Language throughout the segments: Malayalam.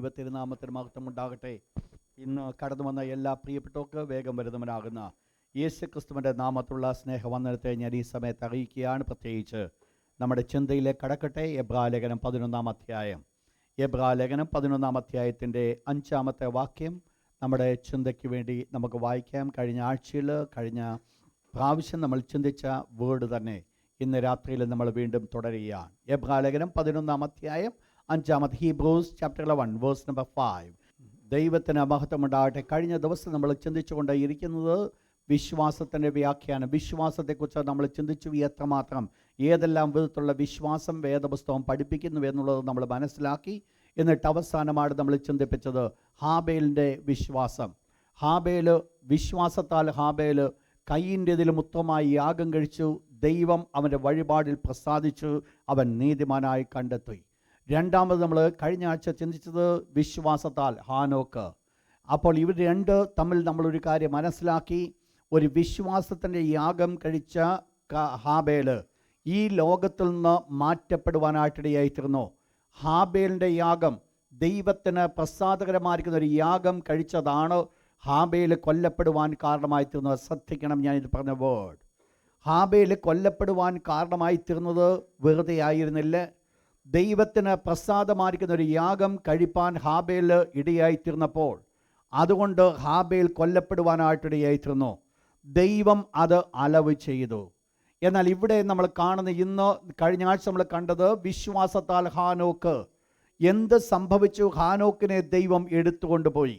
ദൈവത്തിരുനാമത്തിന് മഹത്വം ഉണ്ടാകട്ടെ. ഇന്ന് കടന്നു വന്ന എല്ലാ പ്രിയപ്പെട്ടവർക്ക് വേഗം വരുന്നവനാകുന്ന യേശു ക്രിസ്തുവിൻ്റെ നാമത്തുള്ള സ്നേഹവന്ദനത്തെ ഞാൻ ഈ സമയത്ത് അറിയിക്കുകയാണ്. പ്രത്യേകിച്ച് നമ്മുടെ ചിന്തയിലെ കടക്കട്ടെ. എബ്രായലേഖനം 11-ാം അധ്യായം. എബ്രായലേഖനം 11-ാം അധ്യായത്തിൻ്റെ 5-ാമത്തെ വാക്യം നമ്മുടെ ചിന്തയ്ക്ക് വേണ്ടി നമുക്ക് വായിക്കാം. കഴിഞ്ഞ പ്രാവശ്യം നമ്മൾ ചിന്തിച്ച വേർഡ് തന്നെ ഇന്ന് രാത്രിയിൽ നമ്മൾ വീണ്ടും തുടരുകയാണ്. എബ്രായലേഖനം 11-ാം അധ്യായം 5-ാമത്തെ ഹീബ്രൂസ് ചാപ്റ്റർ 11 വേഴ്സ് നമ്പർ 5. ദൈവത്തിന് മഹത്വമുണ്ടാകട്ടെ. കഴിഞ്ഞ ദിവസം നമ്മൾ ചിന്തിച്ചുകൊണ്ട് ഇരിക്കുന്നത് വിശ്വാസത്തിൻ്റെ വ്യാഖ്യാനം. വിശ്വാസത്തെക്കുറിച്ച് നമ്മൾ ചിന്തിച്ചു. എത്രമാത്രം ഏതെല്ലാം വിധത്തിലുള്ള വിശ്വാസം വേദപുസ്തകം പഠിപ്പിക്കുന്നു എന്നുള്ളത് നമ്മൾ മനസ്സിലാക്കി. എന്നിട്ട് അവസാനമായിട്ട് നമ്മൾ ചിന്തിപ്പിച്ചത് ഹാബേലിൻ്റെ വിശ്വാസം. വിശ്വാസത്താൽ ഹാബേൽ കയ്യിൻ്റെതിലും ഉത്തമമായി യാഗം കഴിച്ചു. ദൈവം അവൻ്റെ വഴിപാടിൽ പ്രസാദിച്ചു. അവൻ നീതിമാനായി കണ്ടെത്തി. രണ്ടാമത് നമ്മൾ കഴിഞ്ഞ ആഴ്ച ചിന്തിച്ചത് വിശ്വാസത്താൽ ഹാനോക്ക്. അപ്പോൾ ഇവർ രണ്ട് തമ്മിൽ നമ്മളൊരു കാര്യം മനസ്സിലാക്കി. ഒരു വിശ്വാസത്തിൻ്റെ യാഗം കഴിച്ച ഹാബേൽ ഈ ലോകത്തിൽ നിന്ന് മാറ്റപ്പെടുവാനായിട്ടിടയായിത്തീർന്നു. ഹാബേലിൻ്റെ യാഗം ദൈവത്തിന് പ്രസാദകരമായിരിക്കുന്ന ഒരു യാഗം കഴിച്ചതാണ് ഹാബേൽ കൊല്ലപ്പെടുവാൻ കാരണമായി തീർന്നത്. ശ്രദ്ധിക്കണം, ഞാനിത് പറഞ്ഞ വേർഡ്. ഹാബേൽ കൊല്ലപ്പെടുവാൻ കാരണമായി തീർന്നത് വെറുതെ ആയിരുന്നില്ല. ദൈവത്തിന് പ്രസാദമായിരിക്കുന്ന ഒരു യാഗം കഴിപ്പാൻ ഹാബേൽ ഇടയായിത്തീർന്നപ്പോൾ അതുകൊണ്ട് ഹാബേൽ കൊല്ലപ്പെടുവാനായിട്ടിടയായിത്തീർന്നു. ദൈവം അത് അലവ് ചെയ്തു. എന്നാൽ ഇവിടെ നമ്മൾ കാണുന്ന ഇന്ന് കഴിഞ്ഞ ആഴ്ച നമ്മൾ കണ്ടത് വിശ്വാസത്താൽ ഹാനോക്ക്. എന്ത് സംഭവിച്ചു? ഹാനോക്കിനെ ദൈവം എടുത്തുകൊണ്ടുപോയി.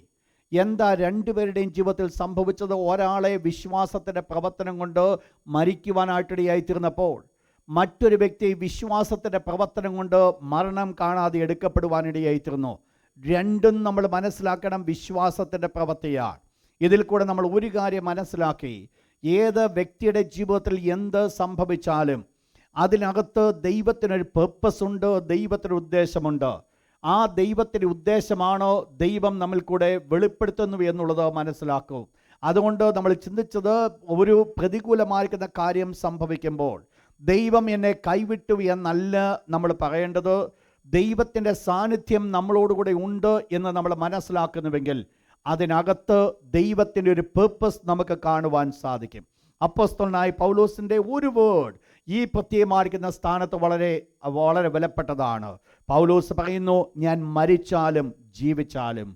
എന്താ രണ്ടുപേരുടെയും ജീവിതത്തിൽ സംഭവിച്ചത്? ഒരാളെ വിശ്വാസത്തിൻ്റെ പ്രവർത്തനം കൊണ്ട് മരിക്കുവാനായിട്ടിടയായിത്തീർന്നപ്പോൾ മറ്റൊരു വ്യക്തി വിശ്വാസത്തിൻ്റെ പ്രവർത്തനം കൊണ്ട് മരണം കാണാതെ എടുക്കപ്പെടുവാനിടയായിത്തീർന്നു. രണ്ടും നമ്മൾ മനസ്സിലാക്കണം, വിശ്വാസത്തിൻ്റെ പ്രവൃത്തിയാണ്. ഇതിൽ കൂടെ നമ്മൾ ഒരു കാര്യം മനസ്സിലാക്കി. ഏത് വ്യക്തിയുടെ ജീവിതത്തിൽ എന്ത് സംഭവിച്ചാലും അതിനകത്ത് ദൈവത്തിനൊരു പർപ്പസ് ഉണ്ട്, ദൈവത്തിനൊരു ഉദ്ദേശമുണ്ട്. ആ ദൈവത്തിൻ്റെ ഉദ്ദേശമാണോ ദൈവം നമ്മിൽ കൂടെ വെളിപ്പെടുത്തുന്നു എന്നുള്ളത് മനസ്സിലാക്കും. അതുകൊണ്ട് നമ്മൾ ചിന്തിച്ചത്, ഒരു പ്രതികൂലമായിരിക്കുന്ന കാര്യം സംഭവിക്കുമ്പോൾ ദൈവം എന്നെ കൈവിട്ടു എന്നല്ല നമ്മൾ പറയേണ്ടത്. ദൈവത്തിൻ്റെ സാന്നിധ്യം നമ്മളോടുകൂടെ ഉണ്ട് എന്ന് നമ്മൾ മനസ്സിലാക്കുന്നുവെങ്കിൽ അതിനകത്ത് ദൈവത്തിൻ്റെ ഒരു പർപ്പസ് നമുക്ക് കാണുവാൻ സാധിക്കും. അപ്പോസ്തലനായ പൗലോസിൻ്റെ ഒരു വേർഡ് ഈ പ്രത്യേകമായിരിക്കുന്ന സ്ഥാനത്ത് വളരെ വളരെ വിലപ്പെട്ടതാണ്. പൗലോസ് പറയുന്നു, ഞാൻ മരിച്ചാലും ജീവിച്ചാലും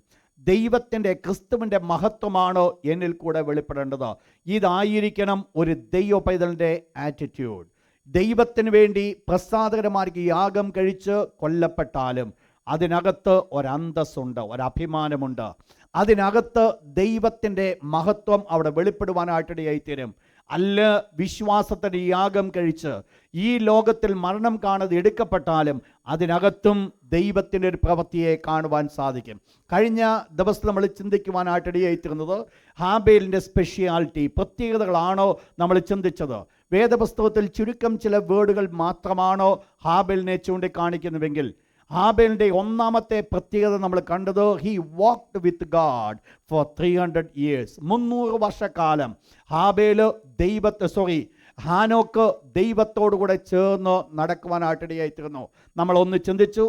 ദൈവത്തിൻ്റെ ക്രിസ്തുവിൻ്റെ മഹത്വമാണ് എന്നിൽ കൂടെ വെളിപ്പെടേണ്ടത്. ഇതായിരിക്കണം ഒരു ദൈവ പൈതലിൻ്റെ ആറ്റിറ്റ്യൂഡ്. ദൈവത്തിന് വേണ്ടി പ്രസാദകരമായിരിക്കും യാഗം കഴിച്ച് കൊല്ലപ്പെട്ടാലും അതിനകത്ത് ഒരന്തസ്സുണ്ട്, ഒരഭിമാനമുണ്ട്. അതിനകത്ത് ദൈവത്തിൻ്റെ മഹത്വം അവിടെ വെളിപ്പെടുവാനായിട്ടിടയായിത്തീരും. അല്ല, വിശ്വാസത്തിൻ്റെ യാഗം കഴിച്ച് ഈ ലോകത്തിൽ മരണം കാണാതെ എടുക്കപ്പെട്ടാലും അതിനകത്തും ദൈവത്തിൻ്റെ ഒരു പ്രവൃത്തിയെ കാണുവാൻ സാധിക്കും. കഴിഞ്ഞ ദിവസം നമ്മൾ ചിന്തിക്കുവാനായിട്ടിടയായിത്തീർന്നത് ഹാബേലിൻ്റെ സ്പെഷ്യാലിറ്റി, പ്രത്യേകതകളാണോ നമ്മൾ ചിന്തിച്ചത്. വേദപുസ്തകത്തിൽ ചുരുക്കം ചില വേർഡുകൾ മാത്രമാണോ ഹാബേലിനെ ചൂണ്ടിക്കാണിക്കുന്നുവെങ്കിൽ ഹാബേലിൻ്റെ ഒന്നാമത്തെ പ്രത്യേകത നമ്മൾ കണ്ടത്, he walked with God four 300 years. 300 വർഷക്കാലം ഹാനോക്ക് ദൈവത്തോടുകൂടെ ചേർന്ന് നടക്കുവാനായിട്ടിടയായിത്തീർന്നു. നമ്മളൊന്ന് ചിന്തിച്ചു,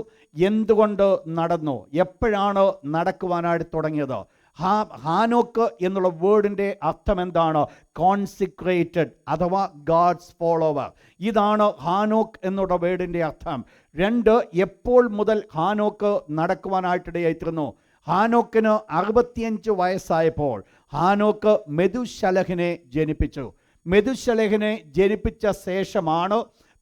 എന്തുകൊണ്ട് നടന്നു? എപ്പോഴാണ് നടക്കുവാനായിട്ട് തുടങ്ങിയത്? ഹാനോക്ക് എന്നുള്ള വേർഡിൻ്റെ അർത്ഥം എന്താണ്? കോൺസിക്രേറ്റഡ് അഥവാ ഗാഡ്സ് ഫോളോവർ. ഇതാണ് ഹാനോക്ക് എന്നുള്ള വേർഡിൻ്റെ അർത്ഥം. രണ്ട്, എപ്പോൾ മുതൽ ഹാനോക്ക് നടക്കുവാനായിട്ടിടയായിത്തീർന്നു? ഹാനോക്കിന് 65 വയസ്സായപ്പോൾ ഹാനോക്ക് മെതുശലഹിനെ ജനിപ്പിച്ചു. മെതുശലഹിനെ ജനിപ്പിച്ച ശേഷമാണ്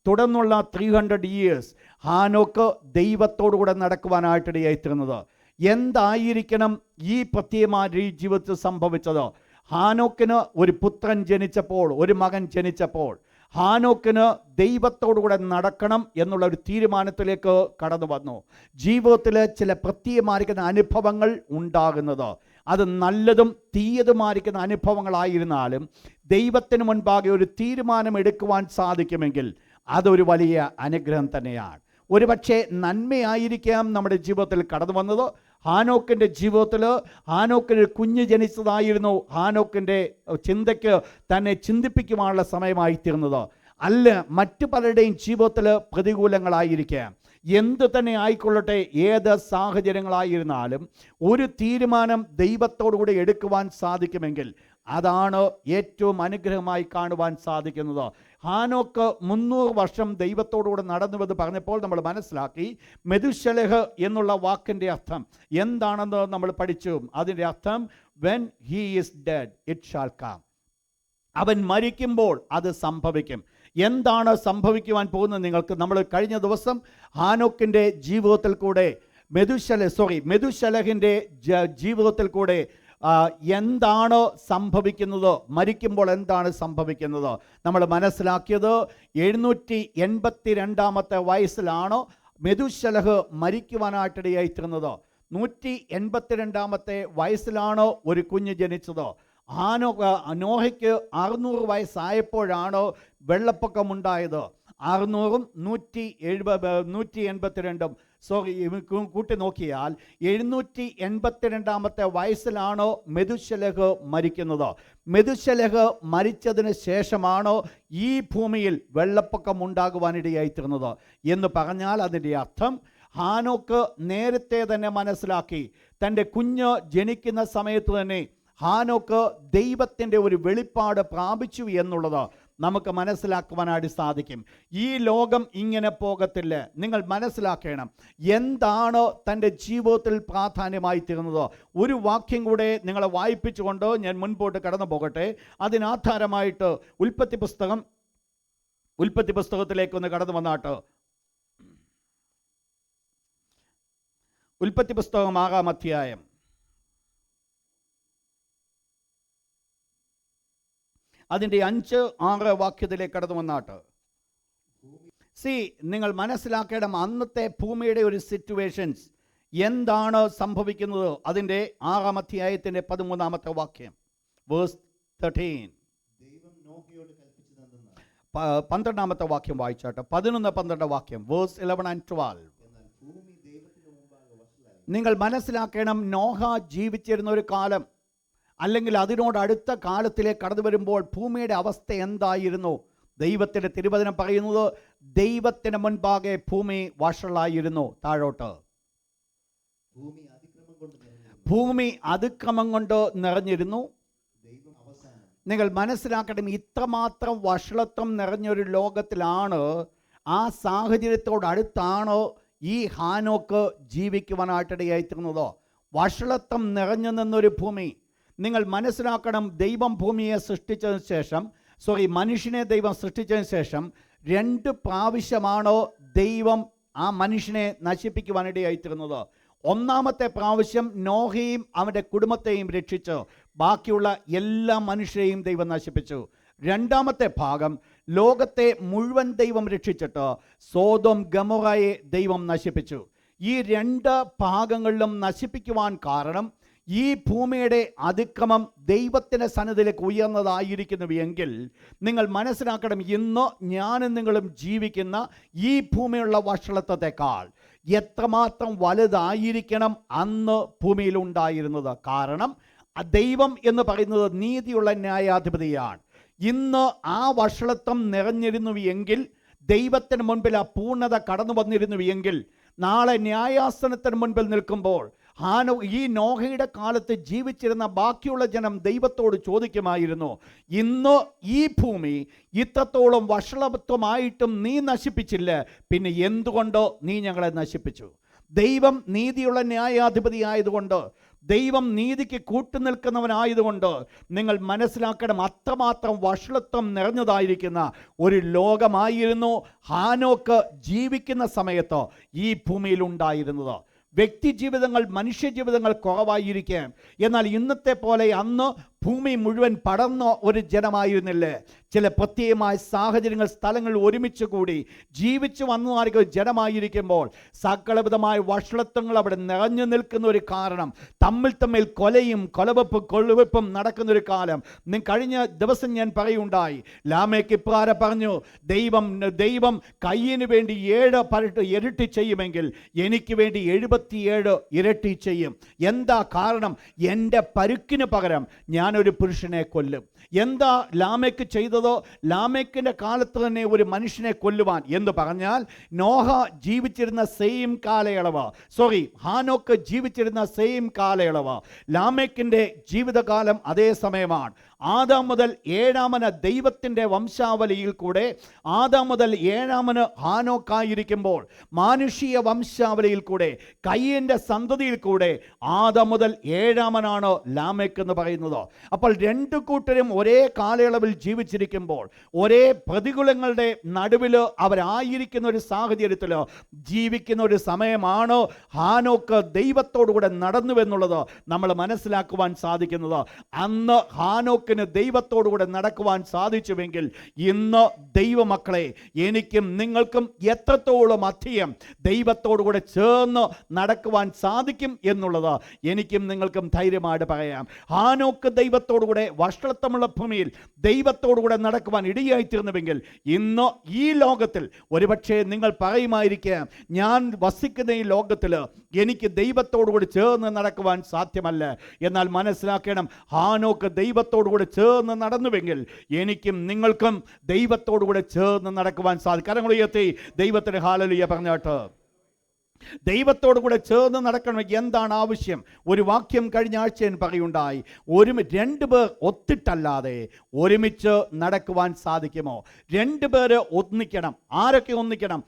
തുടർന്നുള്ള 300 years ഹാനോക്ക് ദൈവത്തോടുകൂടെ നടക്കുവാനായിട്ടിടയായിത്തീർന്നത്. എന്തായിരിക്കണം ഈ പ്രത്യേകമായ ജീവിതത്തിൽ സംഭവിച്ചത്? ഹാനോക്കിന് ഒരു പുത്രൻ ജനിച്ചപ്പോൾ, ഒരു മകൻ ജനിച്ചപ്പോൾ ഹാനോക്കിന് ദൈവത്തോടുകൂടെ നടക്കണം എന്നുള്ള ഒരു തീരുമാനത്തിലേക്ക് കടന്നു വന്നു. ജീവിതത്തിൽ ചില പ്രത്യേകമായിരിക്കുന്ന അനുഭവങ്ങൾ ഉണ്ടാകുന്നത്, അത് നല്ലതും തീയതുമായിരിക്കുന്ന അനുഭവങ്ങളായിരുന്നാലും ദൈവത്തിന് മുൻപാകെ ഒരു തീരുമാനം എടുക്കുവാൻ സാധിക്കുമെങ്കിൽ അതൊരു വലിയ അനുഗ്രഹം തന്നെയാണ്. ഒരുപക്ഷെ നന്മയായിരിക്കാം നമ്മുടെ ജീവിതത്തിൽ കടന്നു വന്നത്. ഹാനോക്കിൻ്റെ ജീവിതത്തിൽ ഹാനോക്കിന് കുഞ്ഞ് ജനിച്ചതായിരുന്നു ഹാനോക്കിൻ്റെ ചിന്തയ്ക്ക് തന്നെ ചിന്തിപ്പിക്കുവാനുള്ള സമയമായി തീർന്നത്. അല്ല, മറ്റു പലരുടെയും ജീവിതത്തിൽ പ്രതികൂലങ്ങളായിരിക്കാം. എന്തു തന്നെ ആയിക്കൊള്ളട്ടെ, ഏത് സാഹചര്യങ്ങളായിരുന്നാലും ഒരു തീരുമാനം ദൈവത്തോടുകൂടി എടുക്കുവാൻ സാധിക്കുമെങ്കിൽ അതാണ് ഏറ്റവും അനുഗ്രഹമായി കാണുവാൻ സാധിക്കുന്നത്. ഹാനോക്ക് 300 വർഷം ദൈവത്തോടുകൂടെ നടന്നുവെന്ന് പറഞ്ഞപ്പോൾ നമ്മൾ മനസ്സിലാക്കി മെതുശലഹ് എന്നുള്ള വാക്കിൻ്റെ അർത്ഥം എന്താണെന്ന് നമ്മൾ പഠിച്ചു. അതിൻ്റെ അർത്ഥം when he is dead it shall come. അവൻ മരിക്കുമ്പോൾ അത് സംഭവിക്കും. എന്താണ് സംഭവിക്കുവാൻ പോകുന്നത്? നിങ്ങൾക്ക് നമ്മൾ കഴിഞ്ഞ ദിവസം ഹാനോക്കിൻ്റെ ജീവിതത്തിൽ കൂടെ മെതുശലഹിൻ്റെ ജീവിതത്തിൽ കൂടെ എന്താണ് സംഭവിക്കുന്നത്, മരിക്കുമ്പോൾ എന്താണ് സംഭവിക്കുന്നത് നമ്മൾ മനസ്സിലാക്കിയത്. 782 വയസ്സിലാണ് മെതുശലഹ് മരിക്കുവാനായിട്ടിടയായിത്തീർന്നത്. 182 വയസ്സിലാണ് ഒരു കുഞ്ഞ് ജനിച്ചത്. നോഹയ്ക്ക് 600 വയസ്സായപ്പോഴാണ് വെള്ളപ്പൊക്കമുണ്ടായത്. 600ഉം 182 കൂട്ടി നോക്കിയാൽ 782 വയസ്സിലാണ് മെതുശലഹ് മരിക്കുന്നത്. മെതുശലഹ് മരിച്ചതിന് ശേഷമാണ് ഈ ഭൂമിയിൽ വെള്ളപ്പൊക്കം ഉണ്ടാകുവാനിടയായിത്തീർന്നത് എന്ന് പറഞ്ഞാൽ അതിൻ്റെ അർത്ഥം ഹാനോക്ക് നേരത്തെ തന്നെ മനസ്സിലാക്കി. തൻ്റെ കുഞ്ഞ് ജനിക്കുന്ന സമയത്ത് തന്നെ ഹാനോക്ക് ദൈവത്തിൻ്റെ ഒരു വെളിപ്പാട് പ്രാപിച്ചു എന്നുള്ളത് നമുക്ക് മനസ്സിലാക്കുവാനായിട്ട് സാധിക്കും. ഈ ലോകം ഇങ്ങനെ പോകത്തില്ല. നിങ്ങൾ മനസ്സിലാക്കണം എന്താണ് തൻ്റെ ജീവിതത്തിൽ പ്രാധാന്യമായി തീർന്നത്. ഒരു വാക്യം കൂടെ നിങ്ങളെ വായിപ്പിച്ചുകൊണ്ട് ഞാൻ മുൻപോട്ട് കടന്നു പോകട്ടെ. അതിനാധാരമായിട്ട് ഉൽപ്പത്തി പുസ്തകത്തിലേക്കൊന്ന് കടന്നു വന്നാട്ട്. ഉൽപ്പത്തി പുസ്തകം 6-ാം അധ്യായം അതിൻ്റെ 5-6 വാക്യത്തിലേക്ക് കടന്നു വന്നാട്ട്. നിങ്ങൾ മനസ്സിലാക്കണം അന്നത്തെ ഭൂമിയുടെ ഒരു സിറ്റുവേഷൻസ് എന്താണ് സംഭവിക്കുന്നത്. അതിൻ്റെ 6-ാം അധ്യായത്തിൻ്റെ 13-ാമത്തെ വാക്യം വേഴ്സ് 13. 12-ാമത്തെ വാക്യം വായിച്ചാട്ട്. 11-12 വാക്യം വേഴ്സ് 11 and 12. നിങ്ങൾ മനസ്സിലാക്കണം നോഹ ജീവിച്ചിരുന്ന ഒരു കാലം അല്ലെങ്കിൽ അതിനോടടുത്ത കാലത്തിലേക്ക് കടന്നു വരുമ്പോൾ ഭൂമിയുടെ അവസ്ഥ എന്തായിരുന്നു? ദൈവത്തിൻ്റെ തിരുവചനം പറയുന്നത് ദൈവത്തിന് മുൻപാകെ ഭൂമി വഷളായിരുന്നു. താഴോട്ട് ഭൂമി അതിക്രമം കൊണ്ട് നിറഞ്ഞിരുന്നു. നിങ്ങൾ മനസ്സിലാക്കണം ഇത്രമാത്രം വഷളത്വം നിറഞ്ഞൊരു ലോകത്തിലാണ്, ആ സാഹചര്യത്തോടടുത്താണ് ഈ ഹാനോക്ക് ജീവിക്കുവാനായിട്ടിടയായിത്തീർന്നത്. വഷളത്വം നിറഞ്ഞു നിന്നൊരു ഭൂമി. നിങ്ങൾ മനസ്സിലാക്കണം ദൈവം ഭൂമിയെ സൃഷ്ടിച്ചതിന് ശേഷം മനുഷ്യനെ ദൈവം സൃഷ്ടിച്ചതിന് ശേഷം 2 പ്രാവശ്യമാണോ ദൈവം ആ മനുഷ്യനെ നശിപ്പിക്കുവാനിടയായിത്തീർന്നത്. ഒന്നാമത്തെ പ്രാവശ്യം നോഹയും അവൻ്റെ കുടുംബത്തെയും രക്ഷിച്ചു, ബാക്കിയുള്ള എല്ലാ മനുഷ്യരെയും ദൈവം നശിപ്പിച്ചു. രണ്ടാമത്തെ ഭാഗം ലോകത്തെ മുഴുവൻ ദൈവം രക്ഷിച്ചിട്ട് സോദോം ഗമോറയെ ദൈവം നശിപ്പിച്ചു. ഈ 2 ഭാഗങ്ങളിലും നശിപ്പിക്കുവാൻ കാരണം ഈ ഭൂമിയുടെ അതിക്രമം ദൈവത്തിൻ്റെ സന്നിധിയിലേക്ക് ഉയർന്നതായിരിക്കുന്നു എങ്കിൽ നിങ്ങൾ മനസ്സിലാക്കണം ഇന്ന് ഞാനും നിങ്ങളും ജീവിക്കുന്ന ഈ ഭൂമിയുള്ള വഷളത്വത്തെക്കാൾ എത്രമാത്രം വലുതായിരിക്കണം അന്ന് ഭൂമിയിലുണ്ടായിരുന്നത്. കാരണം ദൈവം എന്ന് പറയുന്നത് നീതിയുള്ള ന്യായാധിപതിയാണ്. ഇന്ന് ആ വഷളത്വം നിറഞ്ഞിരുന്നു എങ്കിൽ, ദൈവത്തിന് മുൻപിൽ ആ പൂർണ്ണത കടന്നു വന്നിരുന്നു എങ്കിൽ, നാളെ ന്യായാസനത്തിന് മുൻപിൽ നിൽക്കുമ്പോൾ ഈ നോഹയുടെ കാലത്ത് ജീവിച്ചിരുന്ന ബാക്കിയുള്ള ജനം ദൈവത്തോട് ചോദിക്കുമായിരുന്നു, ഇന്ന് ഈ ഭൂമി ഇത്രത്തോളം വഷളത്വമായിട്ടും നീ നശിപ്പിച്ചില്ല, പിന്നെ എന്തുകൊണ്ട് നീ ഞങ്ങളെ നശിപ്പിച്ചു? ദൈവം നീതിയുള്ള ന്യായാധിപതിയായതുകൊണ്ട്, ദൈവം നീതിക്ക് കൂട്ടുനിൽക്കുന്നവനായതുകൊണ്ട് നിങ്ങൾ മനസ്സിലാക്കണം അത്രമാത്രം വഷളത്വം നിറഞ്ഞതായിരിക്കുന്ന ഒരു ലോകമായിരുന്നു ഹാനോക്ക് ജീവിക്കുന്ന സമയത്ത് ഈ ഭൂമിയിൽ ഉണ്ടായിരുന്നത്. വ്യക്തി ജീവിതങ്ങൾ, മനുഷ്യജീവിതങ്ങൾ കുറവായിരിക്കാം. എന്നാൽ ഇന്നത്തെ പോലെ അന്ന് ഭൂമി മുഴുവൻ പടർന്ന ഒരു ജനമായിരുന്നില്ല. ചില പ്രത്യേകമായ സാഹചര്യങ്ങൾ, സ്ഥലങ്ങൾ ഒരുമിച്ച് കൂടി ജീവിച്ചു വന്നതായിരിക്കും ജനമായിരിക്കുമ്പോൾ സകലവിധമായ വഷളത്വങ്ങൾ അവിടെ നിറഞ്ഞു നിൽക്കുന്ന ഒരു കാരണം, തമ്മിൽ കൊലയും കൊലവെപ്പും നടക്കുന്നൊരു കാലം. കഴിഞ്ഞ ദിവസം ഞാൻ പറയുണ്ടായി, ലാമേക്ക് ഇപ്രകാരം പറഞ്ഞു, ദൈവം കയ്യിന് വേണ്ടി 7 ഇരട്ടി ചെയ്യുമെങ്കിൽ എനിക്ക് വേണ്ടി 77 ഇരട്ടി ചെയ്യും. എന്താ കാരണം? എൻ്റെ പരുക്കിന് പകരം ഞാൻ ഞാനൊരു പുരുഷനെ കൊല്ലും. എന്താ ലാമെക്ക് ചെയ്തത്? ലാമെക്കിൻ്റെ കാലത്ത് തന്നെ ഒരു മനുഷ്യനെ കൊല്ലുവാൻ എന്ന് പറഞ്ഞാൽ നോഹ ജീവിച്ചിരുന്ന സെയിം കാലയളവ്, ഹാനോക്ക് ജീവിച്ചിരുന്ന സെയിം കാലയളവ്, ലാമെക്കിൻ്റെ ജീവിതകാലം അതേ സമയമാണ്. ആദാം മുതൽ ഏഴാമന് ദൈവത്തിൻ്റെ വംശാവലിയിൽ കൂടെ, ആദാം മുതൽ ഏഴാമന് ഹാനോക്കായിരിക്കുമ്പോൾ മാനുഷിക വംശാവലിയിൽ കൂടെ കയ്യൻ്റെ സന്തതിയിൽ കൂടെ ആദാം മുതൽ ഏഴാമനാണ് ലാമെക്ക് എന്ന് പറയുന്നത്. അപ്പോൾ രണ്ടു കൂട്ടരും ഒരേ കാലയളവിൽ ജീവിച്ചിരിക്കുമ്പോൾ, ഒരേ പ്രതികൂലങ്ങളുടെ നടുവിൽ അവരായിരിക്കുന്ന ഒരു സാഹചര്യത്തിൽ ജീവിക്കുന്ന ഒരു സമയമാണ് ഹാനോക്ക് ദൈവത്തോടുകൂടെ നടന്നുവെന്നുള്ളത് നമ്മൾ മനസ്സിലാക്കുവാൻ സാധിക്കുന്നത്. അന്ന് ഹാനോക്ക് ദൈവത്തോടുകൂടെ നടക്കുവാൻ സാധിച്ചുവെങ്കിൽ ഇന്ന് ദൈവമക്കളെ, എനിക്കും നിങ്ങൾക്കും എത്രത്തോളം അധികം ദൈവത്തോടുകൂടെ ചേർന്ന് നടക്കുവാൻ സാധിക്കും എന്നുള്ളത് എനിക്കും നിങ്ങൾക്കും ധൈര്യമായിട്ട് പറയാം. ഹാനോക്ക് ദൈവത്തോടുകൂടെ വഷളത്വമുള്ള ഭൂമിയിൽ ദൈവത്തോടുകൂടെ നടക്കുവാൻ ഇടയായിത്തീർന്നുവെങ്കിൽ ഇന്ന് ഈ ലോകത്തിൽ ഒരുപക്ഷെ നിങ്ങൾ പറയുമായിരിക്കാം, ഞാൻ വസിക്കുന്ന ഈ ലോകത്തിൽ എനിക്ക് ദൈവത്തോടുകൂടി ചേർന്ന് നടക്കുവാൻ സാധ്യമല്ല. എന്നാൽ മനസ്സിലാക്കണം, ഹാനോക്ക് ദൈവത്തോടുകൂടി ചേർന്ന് നടന്നുവെങ്കിൽ എനിക്കും നിങ്ങൾക്കും ദൈവത്തോടുകൂടെ ചേർന്ന് നടക്കുവാൻ സാധിക്കും. കരങ്ങൾ ഉയർത്തി ദൈവത്തിന് ഹല്ലേലൂയ പറഞ്ഞാട്ട്. ദൈവത്തോടുകൂടെ ചേർന്ന് നടക്കണമെങ്കിൽ എന്താണ് ആവശ്യം? ഒരു വാക്യം കഴിഞ്ഞ ആഴ്ച ഞാൻ പറയുണ്ടായി, രണ്ടുപേർ ഒത്തിട്ടല്ലാതെ ഒരുമിച്ച് നടക്കുവാൻ സാധിക്കുമോ? രണ്ടുപേര് ഒന്നിക്കണം. ആരൊക്കെ ഒന്നിക്കണം?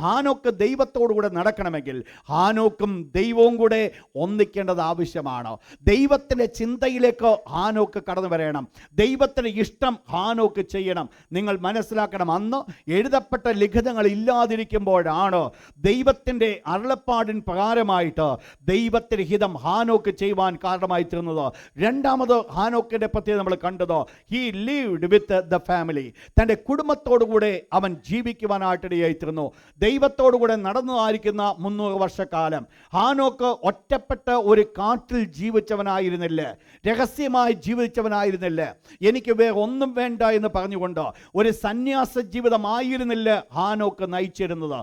ഹാനോക്ക് ദൈവത്തോടുകൂടെ നടക്കണമെങ്കിൽ ഹാനോക്കും ദൈവവും കൂടെ ഒന്നിക്കേണ്ടത് ആവശ്യമാണ്. ദൈവത്തിൻ്റെ ചിന്തയിലേക്ക് ഹാനോക്ക് കടന്നു വരണം. ദൈവത്തിൻ്റെ ഇഷ്ടം ഹാനോക്ക് ചെയ്യണം. നിങ്ങൾ മനസ്സിലാക്കണം, അന്ന് എഴുതപ്പെട്ട ലിഖിതങ്ങൾ ഇല്ലാതിരിക്കുമ്പോഴാണ് ദൈവത്തിൻ്റെ അരുളപ്പാടിൻ പ്രകാരമായിട്ട് ദൈവത്തിന്റെ ഹിതം ഹാനോക്ക് ചെയ്യുവാൻ കാരണമായി തീർന്നത്. രണ്ടാമത് ഹാനോക്കിന്റെ പ്രത്യേകത നമ്മൾ കണ്ടത്, he lived with the family. തൻ്റെ കുടുംബത്തോടുകൂടെ അവൻ ജീവിക്കുവാനായിട്ടിടയായിത്തീർന്നു. ദൈവത്തോടുകൂടെ നടന്നതായിരിക്കുന്ന 300 വർഷക്കാലം ഹാനോക്ക് ഒറ്റപ്പെട്ട ഒരു കാട്ടിൽ ജീവിച്ചവനായിരുന്നില്ല, രഹസ്യമായി ജീവിച്ചവനായിരുന്നില്ല. എനിക്ക് വേറെ ഒന്നും വേണ്ട എന്ന് പറഞ്ഞുകൊണ്ട് ഒരു സന്യാസ ജീവിതമായിരുന്നില്ല ഹാനോക്ക് നയിച്ചിരുന്നത്.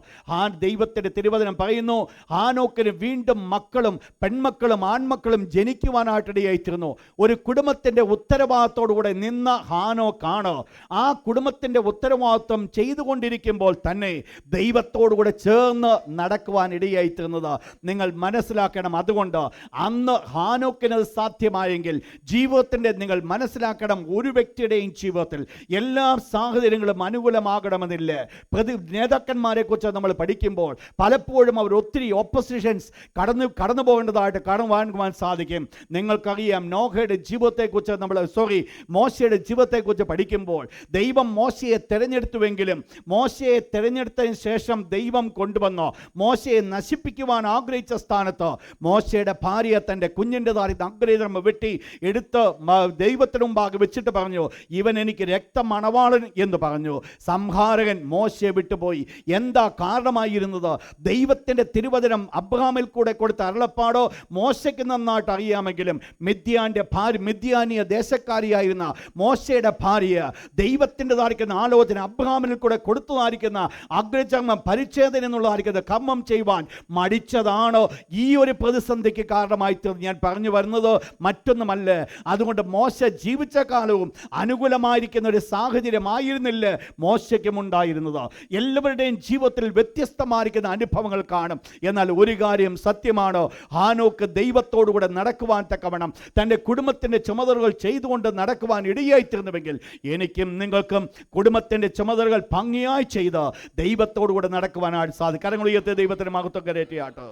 ദൈവത്തിന്റെ തിരുവചനം പറയുന്നു, ഹാനോക്കിന് വീണ്ടും മക്കളും പെൺമക്കളും ആൺമക്കളും ജനിക്കുവാനായിട്ടിടയായിത്തീർന്നു. ഒരു കുടുംബത്തിന്റെ ഉത്തരവാദിത്തോടുകൂടെ നിന്ന ഹാനോക്കാണ് ആ കുടുംബത്തിന്റെ ഉത്തരവാദിത്വം ചെയ്തുകൊണ്ടിരിക്കുമ്പോൾ തന്നെ ദൈവത്തോടുകൂടെ ചേർന്ന് നടക്കുവാൻ ഇടയായിത്തീർന്നത്. നിങ്ങൾ മനസ്സിലാക്കണം. അതുകൊണ്ട് അന്ന് ഹാനോക്കിനത് സാധ്യമായെങ്കിൽ ജീവിതത്തിന്റെ, നിങ്ങൾ മനസ്സിലാക്കണം, ഒരു വ്യക്തിയുടെയും ജീവിതത്തിൽ എല്ലാ സാഹചര്യങ്ങളും അനുകൂലമാകണമെന്നില്ല. നേതാക്കന്മാരെ കുറിച്ച് നമ്മൾ പഠിക്കുമ്പോൾ പലപ്പോഴും അവർ ഒത്തിരി ഓപ്പോസിഷൻസ് കടന്നു പോകേണ്ടതായിട്ട് കാണുവാൻ സാധിക്കും. നിങ്ങൾക്കറിയാം, നോഹയുടെ ജീവിതത്തെക്കുറിച്ച് മോശയുടെ ജീവിതത്തെക്കുറിച്ച് പഠിക്കുമ്പോൾ ദൈവം മോശയെ തിരഞ്ഞെടുത്തുവെങ്കിലും മോശയെ തിരഞ്ഞെടുത്തതിന് ശേഷം ദൈവം കൊണ്ടുവന്നു മോശയെ നശിപ്പിക്കുവാൻ ആഗ്രഹിച്ച സ്ഥാനത്ത് മോശയുടെ ഭാര്യ തൻ്റെ കുഞ്ഞിൻ്റെ അഗ്രഹിതം വെട്ടി എടുത്ത് ദൈവത്തിന് മുമ്പാകെ വെച്ചിട്ട് പറഞ്ഞു, ഇവൻ എനിക്ക് രക്തമണവാളൻ എന്ന് പറഞ്ഞു. സംഹാരകൻ മോശയെ വിട്ടുപോയി. എന്താ കാരണമായിരുന്നത്? ദൈവത്തിൻ്റെ തിരുവചനം അബ്രഹാമിൽ കൂടെ കൊടുത്ത അരുളപ്പാടോ മോശയ്ക്ക് നന്നായിട്ട് അറിയാമെങ്കിലും മിദ്യാനിയ ദേശക്കാരിയായിരുന്ന മോശയുടെ ഭാര്യ ദൈവത്തിൻ്റെതായിരിക്കുന്ന ആലോചന അബ്രഹാമിൽ കൂടെ കൊടുത്തതായിരിക്കുന്ന അഗ്രചർമ്മം പരിച്ഛേദന എന്നുള്ളതായിരിക്കുന്ന കർമ്മം ചെയ്യുവാൻ മടിച്ചതാണ് ഈ ഒരു പ്രതിസന്ധിക്ക് കാരണമായി തീർന്ന്. ഞാൻ പറഞ്ഞു വരുന്നത് മറ്റൊന്നുമല്ല. അതുകൊണ്ട് മോശ ജീവിച്ച കാലവും അനുകൂലമായിരിക്കുന്ന ഒരു സാഹചര്യമായിരുന്നില്ല മോശയ്ക്കും ഉണ്ടായിരുന്നത്. എല്ലാവരുടെയും ജീവിതത്തിൽ വ്യത്യസ്തമായിരിക്കുന്ന അനുഭവങ്ങൾ കാണും. എന്നാൽ ഒരു കാര്യം സത്യമാണ്, ഹാനോക്ക് ദൈവത്തോടുകൂടെ നടക്കുവാൻ തക്കവണ്ണം തൻ്റെ കുടുംബത്തിൻ്റെ ചുമതലകൾ ചെയ്തുകൊണ്ട് നടക്കുവാൻ ഇടയായിത്തീർന്നുവെങ്കിൽ എനിക്കും നിങ്ങൾക്കും കുടുംബത്തിൻ്റെ ചുമതലകൾ ഭംഗിയായി ചെയ്ത് ദൈവത്തോടുകൂടെ നടക്കുവാനായിട്ട് സാധിക്കും. കരങ്ങൾ ഉയർത്തി ദൈവത്തിന് മഹത്വം കരയറ്റിയാട്ട്.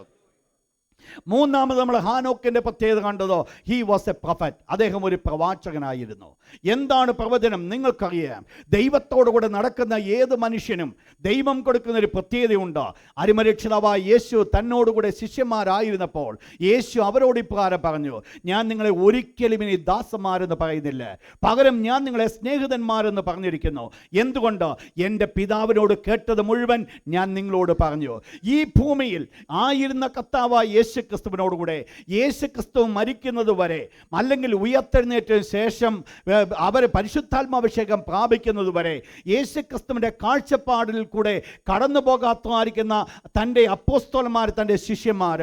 മൂന്നാമത് നമ്മൾ ഹാനോക്കിന്റെ പ്രത്യേകത കണ്ടതോ, ഹി വാസ് എ പ്രൊഫറ്റ്. അദ്ദേഹം ഒരു പ്രവാചകനായിരുന്നു. എന്താണ് പ്രവചനം? നിങ്ങൾക്കറിയാം, ദൈവത്തോടുകൂടെ നടക്കുന്ന ഏത് മനുഷ്യനും ദൈവം കൊടുക്കുന്ന ഒരു പ്രത്യേകതയുണ്ട്. അരിമരക്ഷിതാവായ യേശു തന്നോടുകൂടെ ശിഷ്യന്മാരായിരുന്നപ്പോൾ യേശു അവരോട് ഇപ്രകാരം പറഞ്ഞു, ഞാൻ നിങ്ങളെ ഒരിക്കലും ഇനി ദാസന്മാരെന്ന് പറയുന്നില്ല, പകരം ഞാൻ നിങ്ങളെ സ്നേഹിതന്മാരെന്ന് പറഞ്ഞിരിക്കുന്നു. എന്തുകൊണ്ട്? എൻ്റെ പിതാവിനോട് കേട്ടത് മുഴുവൻ ഞാൻ നിങ്ങളോട് പറഞ്ഞു. ഈ ഭൂമിയിൽ ആയിരുന്ന കർത്താവായ യേശു യേശുക്രിസ്തുവിനോടുകൂടെ. യേശുക്രിസ്തു മരിക്കുന്നത് വരെ അല്ലെങ്കിൽ ഉയർത്തെഴുന്നേറ്റതിന് ശേഷം അവർ പരിശുദ്ധാത്മാഭിഷേകം പ്രാപിക്കുന്നത് വരെ യേശുക്രിസ്തുവിൻ്റെ കാഴ്ചപ്പാടിൽ കൂടെ കടന്നു പോകാത്തമായിരിക്കുന്ന തൻ്റെ അപ്പോസ്തലന്മാർ, തൻ്റെ ശിഷ്യന്മാർ,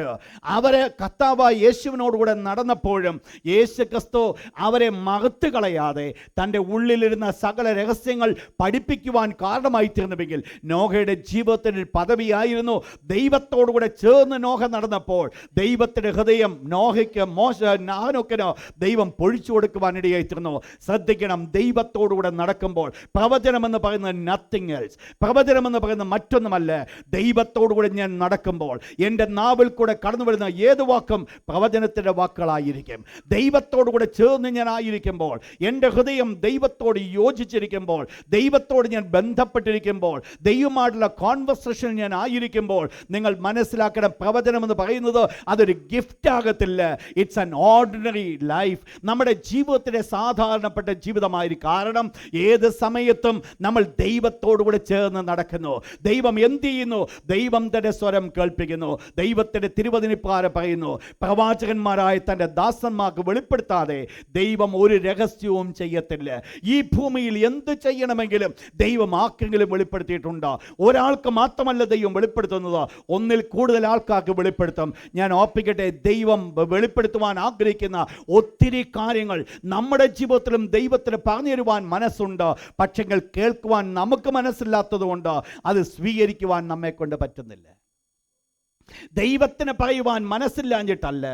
അവരെ കർത്താവായ യേശുവിനോടുകൂടെ നടന്നപ്പോഴും യേശുക്രിസ്തു അവരെ മകത്ത് കളയാതെ തൻ്റെ ഉള്ളിലിരുന്ന സകല രഹസ്യങ്ങൾ പഠിപ്പിക്കുവാൻ കാരണമായി തീർന്നുവെങ്കിൽ നോഹയുടെ ജീവിതത്തിൽ പദവിയായിരുന്നു. ദൈവത്തോടുകൂടെ ചേർന്ന് നോഹ നടന്നപ്പോൾ ദൈവത്തിൻ്റെ ഹൃദയം ഹാനോക്കിന് ദൈവം പൊഴിച്ചു കൊടുക്കുവാനിടയായി തീർന്നു. ശ്രദ്ധിക്കണം, ദൈവത്തോടുകൂടെ നടക്കുമ്പോൾ പ്രവചനമെന്ന് പറയുന്നത് നത്തിങ് എൽസ്, പ്രവചനമെന്ന് പറയുന്നത് മറ്റൊന്നുമല്ല. ദൈവത്തോടുകൂടെ ഞാൻ നടക്കുമ്പോൾ എൻ്റെ നാവിൽ കൂടെ കടന്നു വരുന്ന ഏത് വാക്കും പ്രവചനത്തിൻ്റെ വാക്കുകളായിരിക്കും. ദൈവത്തോടുകൂടെ ചേർന്ന് ഞാൻ ആയിരിക്കുമ്പോൾ, എൻ്റെ ഹൃദയം ദൈവത്തോട് യോജിച്ചിരിക്കുമ്പോൾ, ദൈവത്തോട് ഞാൻ ബന്ധപ്പെട്ടിരിക്കുമ്പോൾ, ദൈവമായിട്ടുള്ള കോൺവെർസേഷൻ ഞാൻ ആയിരിക്കുമ്പോൾ, നിങ്ങൾ മനസ്സിലാക്കണം, പ്രവചനമെന്ന് പറയുന്നത് അതൊരു ഗിഫ്റ്റ് ആകത്തില്ല. It's an ordinary life. നമ്മുടെ ജീവിതത്തിലെ സാധാരണപ്പെട്ട ജീവിതമായിരിക്കും. കാരണം ഏത് സമയത്തും നമ്മൾ ദൈവത്തോടുകൂടെ ചേർന്ന് നടക്കുന്നു. ദൈവം എന്ത് ചെയ്യുന്നു? ദൈവം തൻ്റെ സ്വരം കേൾപ്പിക്കുന്നു. ദൈവത്തിൻ്റെ തിരുവചനപ്രകാരം പറയുന്നു, പ്രവാചകന്മാരായ തൻ്റെ ദാസന്മാർക്ക് വെളിപ്പെടുത്താതെ ദൈവം ഒരു രഹസ്യവും ചെയ്യത്തില്ല. ഈ ഭൂമിയിൽ എന്ത് ചെയ്യണമെങ്കിലും ദൈവം ആർക്കെങ്കിലും വെളിപ്പെടുത്തിയിട്ടുണ്ടോ? ഒരാൾക്ക് മാത്രമല്ല ദൈവം വെളിപ്പെടുത്തുന്നത്, ഒന്നിൽ കൂടുതൽ ആൾക്കാർക്ക് വെളിപ്പെടുത്തും. ഞാൻ ഓർപ്പിക്കട്ടെ, ദൈവം വെളിപ്പെടുത്തുവാൻ ആഗ്രഹിക്കുന്ന ഒത്തിരി കാര്യങ്ങൾ നമ്മുടെ ജീവിതത്തിലും ദൈവത്തിന് പറഞ്ഞു തരുവാൻ മനസ്സുണ്ട്. പക്ഷെങ്കിൽ കേൾക്കുവാൻ നമുക്ക് മനസ്സില്ലാത്തത് കൊണ്ട് അത് സ്വീകരിക്കുവാൻ നമ്മെ കൊണ്ട് പറ്റുന്നില്ല. ദൈവത്തിന് പറയുവാൻ മനസ്സില്ലാഞ്ഞിട്ടല്ല,